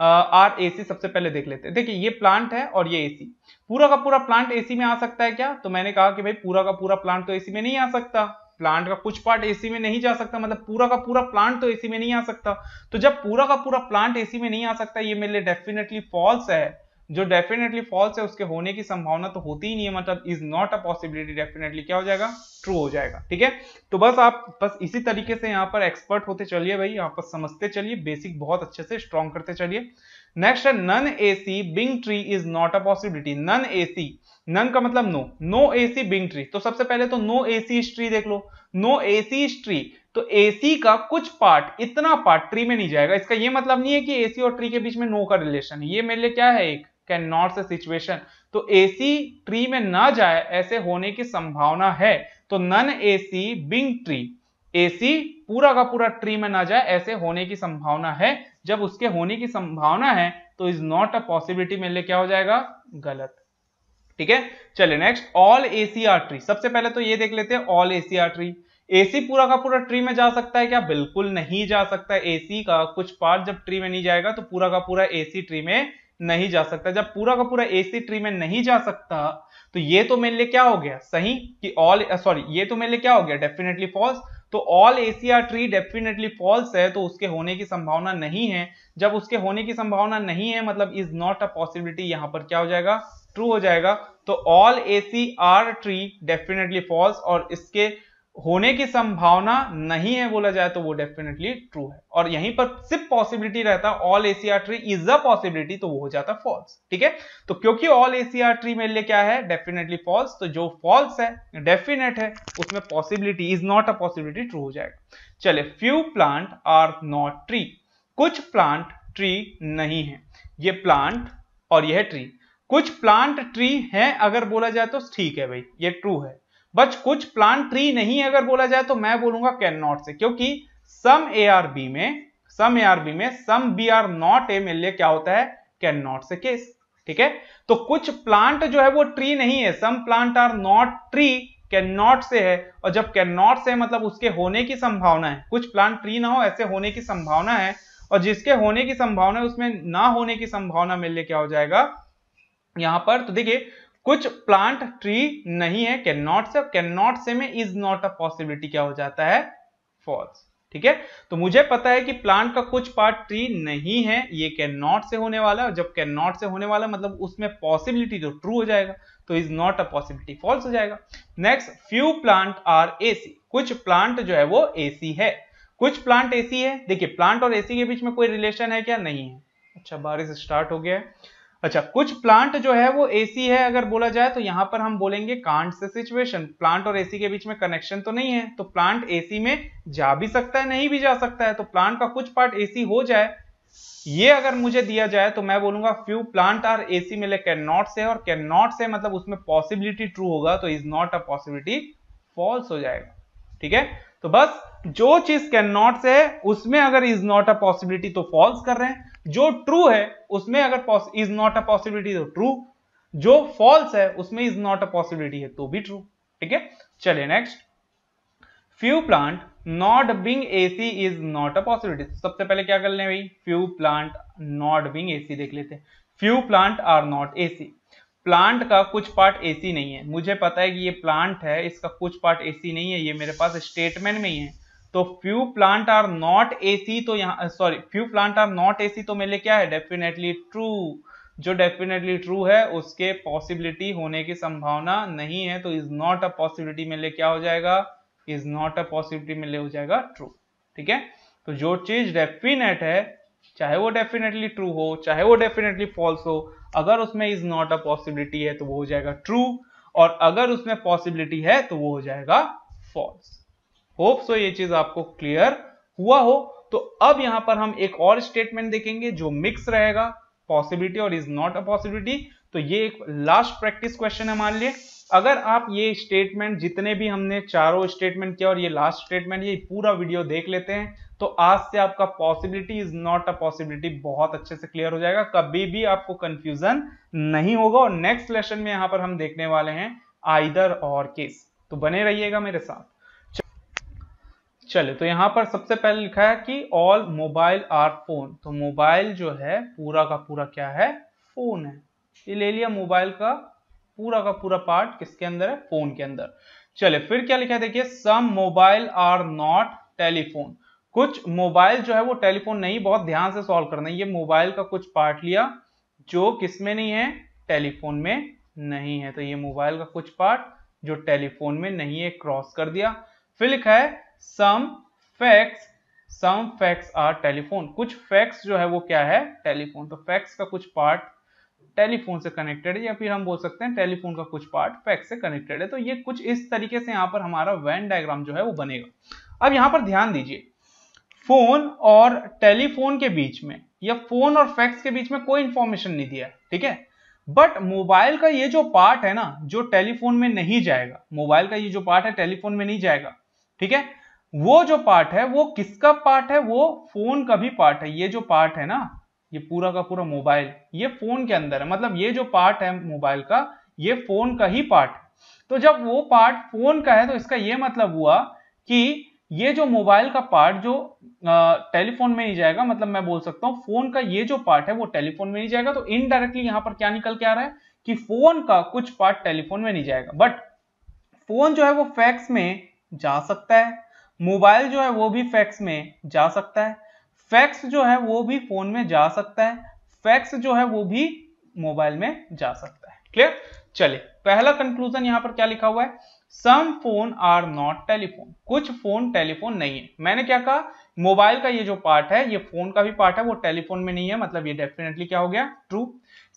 आर एसी सबसे पहले देख लेते हैं। देखिए ये प्लांट है और ये एसी, पूरा का पूरा प्लांट एसी में आ सकता है क्या, तो मैंने कहा कि भाई पूरा का पूरा प्लांट तो एसी में नहीं आ सकता, प्लांट का कुछ पार्ट एसी में नहीं जा सकता, मतलब पूरा का पूरा प्लांट तो एसी में नहीं आ सकता। तो जब पूरा का पूरा प्लांट एसी में नहीं आ सकता, ये मेरे लिए डेफिनेटली फॉल्स है। जो डेफिनेटली फॉल्स है उसके होने की संभावना तो होती ही नहीं है, मतलब is not a possibility, definitely क्या हो जाएगा, ट्रू हो जाएगा, ठीक है। तो बस आप बस इसी तरीके से यहाँ पर एक्सपर्ट होते चलिए भाई, यहाँ पर समझते चलिए, बेसिक बहुत अच्छे से स्ट्रॉन्ग करते चलिए। नेक्स्ट है none AC being tree is not a possibility. None AC, none का मतलब no, no AC being tree. तो सबसे पहले तो नो एसी ट्री देख लो, नो एसी ट्री, तो एसी का कुछ पार्ट, इतना पार्ट ट्री में नहीं जाएगा। इसका ये मतलब नहीं है कि एसी और ट्री के बीच में नो का रिलेशन है, ये मेरे लिए क्या है, एक कैन नॉट से सिचुएशन। तो एसी ट्री में ना जाए ऐसे होने की संभावना है। तो none AC being tree, AC पूरा का पूरा ट्री में ना जाए ऐसे होने की संभावना है। जब उसके होने की संभावना है तो इज नॉट अ पॉसिबिलिटी में लिए क्या हो जाएगा, गलत। ठीक है, चलिए नेक्स्ट, ऑल एसीआर ट्री। सबसे पहले तो ये देख लेते हैं ऑल एसीआर ट्री। एसी पूरा का पूरा ट्री में जा सकता है क्या, बिल्कुल नहीं जा सकता। एसी का कुछ पार्ट जब ट्री में नहीं जाएगा तो पूरा का पूरा एसी ट्री में नहीं जा सकता। जब पूरा का पूरा एसी ट्री में नहीं जा सकता तो ये तो मेरे लिए क्या हो गया, सही कि ऑल, सॉरी ये तो मेरे लिए क्या हो गया, डेफिनेटली फॉल्स। तो all AC are tree definitely false है, तो उसके होने की संभावना नहीं है। जब उसके होने की संभावना नहीं है मतलब इज नॉट अ पॉसिबिलिटी, यहां पर क्या हो जाएगा, ट्रू हो जाएगा। तो all AC are tree definitely false, और इसके होने की संभावना नहीं है बोला जाए तो वो डेफिनेटली ट्रू है। और यहीं पर सिर्फ पॉसिबिलिटी रहता all AC are tree is a possibility, तो वो हो जाता फॉल्स। ठीक है, तो क्योंकि ऑल एसीआर ट्री मेरे लिए क्या है, डेफिनेटली फॉल्स, तो जो फॉल्स है डेफिनेट है उसमें possibility is not a possibility true हो जाएगा। चले, few plant are not tree, कुछ प्लांट ट्री नहीं है। ये प्लांट और यह ट्री, कुछ प्लांट ट्री है अगर बोला जाए तो ठीक है भाई, ये ट्रू है। बट कुछ प्लांट ट्री नहीं अगर बोला जाए तो मैं बोलूंगा कैन नॉट से, क्योंकि सम ए आर बी में some B are not A में लिए क्या होता है, कैन नॉट से केस। ठीक है, तो कुछ प्लांट जो है वो ट्री नहीं है, some plant are not tree can not say है, और जब कैन नॉट से मतलब उसके होने की संभावना है, कुछ प्लांट ट्री ना हो ऐसे होने की संभावना है, और जिसके होने की संभावना है उसमें ना होने की संभावना मिल लिए क्या हो जाएगा यहां पर। तो देखिए कुछ प्लांट ट्री नहीं है, can not say, can not say में इज नॉट अ पॉसिबिलिटी क्या हो जाता है, फॉल्स। ठीक है, तो मुझे पता है कि प्लांट का कुछ पार्ट ट्री नहीं है, ये कैन नॉट से होने वाला है, और जब कैन नॉट से होने वाला मतलब उसमें पॉसिबिलिटी तो ट्रू हो जाएगा, तो is not a possibility false हो जाएगा। Next, few plant are AC, कुछ प्लांट जो है वो एसी है, कुछ प्लांट एसी है। देखिए प्लांट और एसी के बीच में कोई रिलेशन है क्या, नहीं है। अच्छा, बारिश स्टार्ट हो गया है। अच्छा, कुछ प्लांट जो है वो एसी है अगर बोला जाए तो यहां पर हम बोलेंगे कांट से सिचुएशन, प्लांट और एसी के बीच में कनेक्शन तो नहीं है, तो प्लांट एसी में जा भी सकता है नहीं भी जा सकता है, तो प्लांट का कुछ पार्ट एसी हो जाए ये अगर मुझे दिया जाए तो मैं बोलूंगा फ्यू प्लांट आर एसी में कैन नॉट से, और कैन नॉट से मतलब उसमें पॉसिबिलिटी ट्रू होगा, तो is not a possibility false हो जाएगा। ठीक है, तो बस जो चीज कैन नॉट से है उसमें अगर इज नॉट अ पॉसिबिलिटी तो फॉल्स कर रहे हैं, जो ट्रू है उसमें अगर इज नॉट अ पॉसिबिलिटी तो ट्रू, जो फॉल्स है उसमें इज नॉट अ पॉसिबिलिटी है तो भी ट्रू। ठीक है, चलिए next, few plant not being AC is not a possibility. सबसे पहले क्या कर लें भाई, few plant not being AC देख लेते हैं। Few plant are not AC, plant का कुछ पार्ट एसी नहीं है, मुझे पता है कि ये प्लांट है इसका कुछ पार्ट एसी नहीं है, ये मेरे पास स्टेटमेंट में ही है। तो few plant are not AC, तो यहाँ sorry few plant are not AC तो मेरे लिए क्या है, डेफिनेटली ट्रू। जो डेफिनेटली ट्रू है उसके पॉसिबिलिटी होने की संभावना नहीं है, तो इज नॉट अ पॉसिबिलिटी मेरे लिए क्या हो जाएगा, इज नॉट अ पॉसिबिलिटी मेरे लिए हो जाएगा ट्रू। ठीक है, तो जो चीज डेफिनेट है चाहे वो डेफिनेटली ट्रू हो चाहे वो डेफिनेटली फॉल्स हो, अगर उसमें इज नॉट अ पॉसिबिलिटी है तो वो हो जाएगा ट्रू, और अगर उसमें पॉसिबिलिटी है तो वो हो जाएगा फॉल्स। होप सो ये चीज आपको क्लियर हुआ हो। तो अब यहां पर हम एक और स्टेटमेंट देखेंगे जो मिक्स रहेगा, पॉसिबिलिटी और इज नॉट अ पॉसिबिलिटी। तो ये एक लास्ट प्रैक्टिस क्वेश्चन है मान लिए, अगर आप ये स्टेटमेंट जितने भी हमने चारों स्टेटमेंट किया और ये लास्ट स्टेटमेंट ये पूरा वीडियो देख लेते हैं तो आज से आपका possibility is not a possibility बहुत अच्छे से क्लियर हो जाएगा, कभी भी आपको कंफ्यूजन नहीं होगा। और नेक्स्ट लेसन में यहां पर हम देखने वाले हैं आइदर और केस, तो बने रहिएगा मेरे साथ। चलिए, तो यहां पर सबसे पहले लिखा है कि ऑल मोबाइल आर फोन, तो मोबाइल जो है पूरा का पूरा क्या है, फोन है। ये ले लिया मोबाइल का पूरा पार्ट किसके अंदर है, फोन के अंदर। चलिए फिर क्या लिखा है देखिए, सम मोबाइल आर नॉट टेलीफोन, कुछ मोबाइल जो है वो टेलीफोन नहीं, बहुत ध्यान से सॉल्व करना है। ये मोबाइल का कुछ पार्ट लिया जो किसमें नहीं है, टेलीफोन में नहीं है, तो ये मोबाइल का कुछ पार्ट जो टेलीफोन में नहीं है क्रॉस कर दिया। फिर लिखा है सम फैक्ट्स आर टेलीफोन, कुछ फैक्ट्स जो है वो क्या है, टेलीफोन, तो फैक्ट्स का कुछ पार्ट टेलीफोन से कनेक्टेड है, या फिर हम बोल सकते हैं टेलीफोन का कुछ पार्ट फैक्स से कनेक्टेड है। तो ये कुछ इस तरीके से यहाँ पर हमारा वेन डायग्राम जो है वो बनेगा। अब यहाँ पर ध्यान दीजिए, फोन और टेलीफोन के बीच में या फोन और फैक्स के बीच में कोई इंफॉर्मेशन नहीं दिया है, ठीक है। बट मोबाइल का ये जो पार्ट है ना, जो टेलीफोन में नहीं जाएगा, मोबाइल का ये जो पार्ट है टेलीफोन में नहीं जाएगा, ठीक है, वो जो पार्ट है वो किसका पार्ट है, वो फोन का भी पार्ट है। ये जो पार्ट है ना, ये पूरा का पूरा मोबाइल, ये फोन के अंदर है, मतलब ये जो पार्ट है मोबाइल का, ये फोन का ही पार्ट है। तो जब वो पार्ट फोन का है तो इसका ये मतलब हुआ कि ये जो मोबाइल का पार्ट जो टेलीफोन में नहीं जाएगा, मतलब मैं बोल सकता हूं फोन का ये जो पार्ट है वो टेलीफोन में नहीं जाएगा। तो इनडायरेक्टली यहां पर क्या निकल के आ रहा है कि फोन का कुछ पार्ट टेलीफोन में नहीं जाएगा, बट फोन जो है वो फैक्स में जा सकता है, मोबाइल जो है वो भी फैक्स में जा सकता है, फैक्स जो है वो भी फोन में जा सकता है, फैक्स जो है वो भी मोबाइल में जा सकता है। क्लियर? चलिए पहला कंक्लूजन यहां पर क्या लिखा हुआ है, some phone are not telephone, कुछ फोन टेलीफोन नहीं है। मैंने क्या कहा, मोबाइल का ये जो पार्ट है ये फोन का भी पार्ट है, वो टेलीफोन में नहीं है, मतलब ये डेफिनेटली क्या हो गया, true.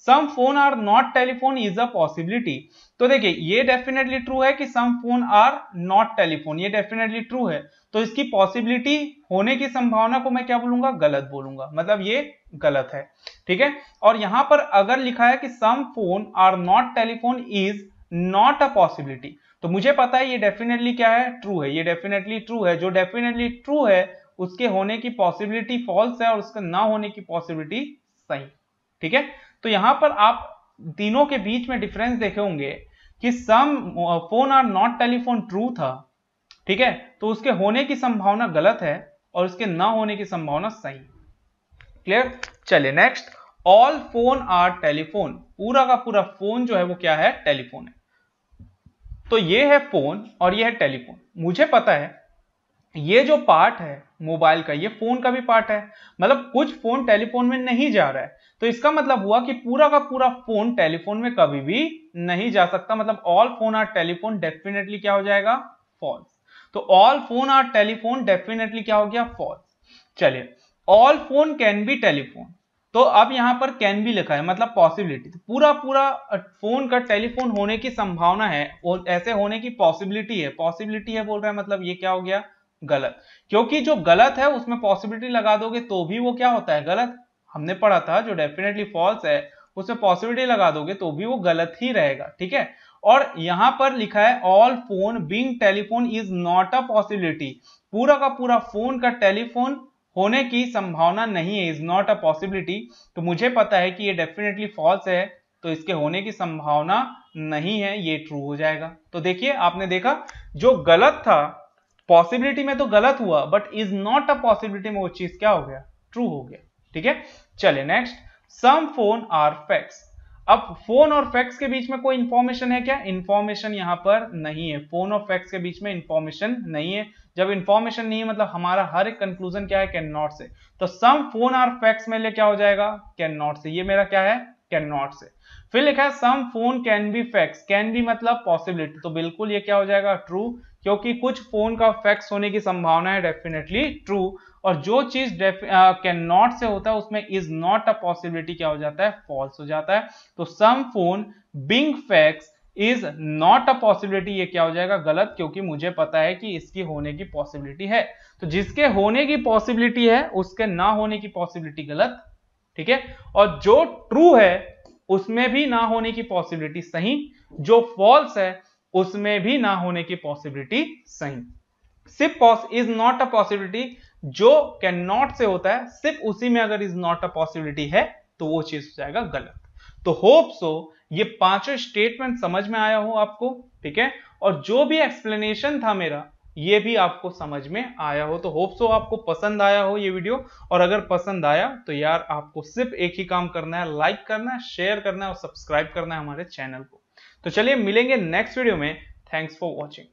Some phone are not telephone is a possibility, तो देखिए ये डेफिनेटली ट्रू है कि some phone are not telephone, ये डेफिनेटली ट्रू है। तो इसकी पॉसिबिलिटी होने की संभावना को मैं क्या बोलूंगा, गलत बोलूंगा, मतलब ये गलत है, ठीक है। और यहां पर अगर लिखा है कि some phone are not telephone is not a possibility, तो मुझे पता है ये डेफिनेटली क्या है, ट्रू है, ये डेफिनेटली ट्रू है। जो डेफिनेटली ट्रू है उसके होने की पॉसिबिलिटी फॉल्स है और उसके ना होने की पॉसिबिलिटी सही, ठीक है। तो यहां पर आप तीनों के बीच में डिफरेंस देखे होंगे कि some phone are not telephone true था, ठीक है, तो उसके होने की संभावना गलत है और उसके ना होने की संभावना सही। क्लियर? चलिए next, all phone are telephone, पूरा का पूरा फोन जो है वो क्या है, टेलीफोन है। तो ये है फोन और ये है टेलीफोन। मुझे पता है ये जो पार्ट है मोबाइल का ये फोन का भी पार्ट है, मतलब कुछ फोन टेलीफोन में नहीं जा रहा है, तो इसका मतलब हुआ कि पूरा का पूरा फोन टेलीफोन में कभी भी नहीं जा सकता, मतलब all phone are telephone definitely क्या हो जाएगा, फॉल्स। तो all phone are telephone definitely क्या हो गया, फॉल्स। चलिए all phone can be telephone, तो अब यहां पर कैन भी लिखा है, मतलब पॉसिबिलिटी, तो पूरा पूरा फोन का टेलीफोन होने की संभावना है और ऐसे होने की पॉसिबिलिटी है, पॉसिबिलिटी है बोल रहा है, मतलब ये क्या हो गया, गलत। क्योंकि जो गलत है उसमें पॉसिबिलिटी लगा दोगे तो भी वो क्या होता है, गलत। हमने पढ़ा था जो डेफिनेटली फॉल्स है उसमें पॉसिबिलिटी लगा दोगे तो भी वो गलत ही रहेगा, ठीक है। और यहां पर लिखा है all phone being telephone is not a possibility, पूरा का पूरा फोन का टेलीफोन होने की संभावना नहीं है, इज नॉट अ पॉसिबिलिटी। तो मुझे पता है कि ये डेफिनेटली फॉल्स है, तो इसके होने की संभावना नहीं है, ये ट्रू हो जाएगा। तो देखिए आपने देखा जो गलत था पॉसिबिलिटी में तो गलत हुआ, but is not a possibility में वो चीज क्या हो गया, ट्रू हो गया, ठीक है। चलिए next, some phone are facts. अब फोन और फैक्ट्स के बीच में कोई इंफॉर्मेशन है क्या, इंफॉर्मेशन यहां पर नहीं है, फोन और फैक्ट्स के बीच में इंफॉर्मेशन नहीं है। जब इंफॉर्मेशन नहीं है मतलब हमारा हर एक कंक्लूजन क्या है, कैन नॉट से। तो सम फोन आर फैक्ट्स में ले क्या हो जाएगा, कैन नॉट से, ये मेरा क्या है, कैन नॉट से। फिर लिखा है some phone can be facts, can be मतलब पॉसिबिलिटी, तो बिल्कुल ये क्या हो जाएगा, ट्रू, क्योंकि कुछ फोन का फैक्ट्स होने की संभावना है, डेफिनेटली ट्रू। और जो चीज कैन नॉट से होता है उसमें इज नॉट अ पॉसिबिलिटी क्या हो जाता है, फॉल्स हो जाता है। तो some phone being facts is not a possibility, ये क्या हो जाएगा, गलत, क्योंकि मुझे पता है कि इसकी होने की पॉसिबिलिटी है। तो जिसके होने की पॉसिबिलिटी है उसके ना होने की पॉसिबिलिटी गलत, ठीक है। और जो ट्रू है उसमें भी ना होने की पॉसिबिलिटी सही, जो फॉल्स है उसमें भी ना होने की पॉसिबिलिटी सही। सिर्फ इज नॉट अ पॉसिबिलिटी जो कैन नॉट से होता है, सिर्फ उसी में अगर इज नॉट अ पॉसिबिलिटी है तो वो चीज हो जाएगा गलत। तो होप सो ये पांचों स्टेटमेंट समझ में आया हो आपको, ठीक है। और जो भी एक्सप्लेनेशन था मेरा ये भी आपको समझ में आया हो, तो होप सो आपको पसंद आया हो ये वीडियो। और अगर पसंद आया तो यार आपको सिर्फ एक ही काम करना है, लाइक करना है, शेयर करना है और सब्सक्राइब करना है हमारे चैनल को। तो चलिए मिलेंगे नेक्स्ट वीडियो में, थैंक्स फॉर वॉचिंग।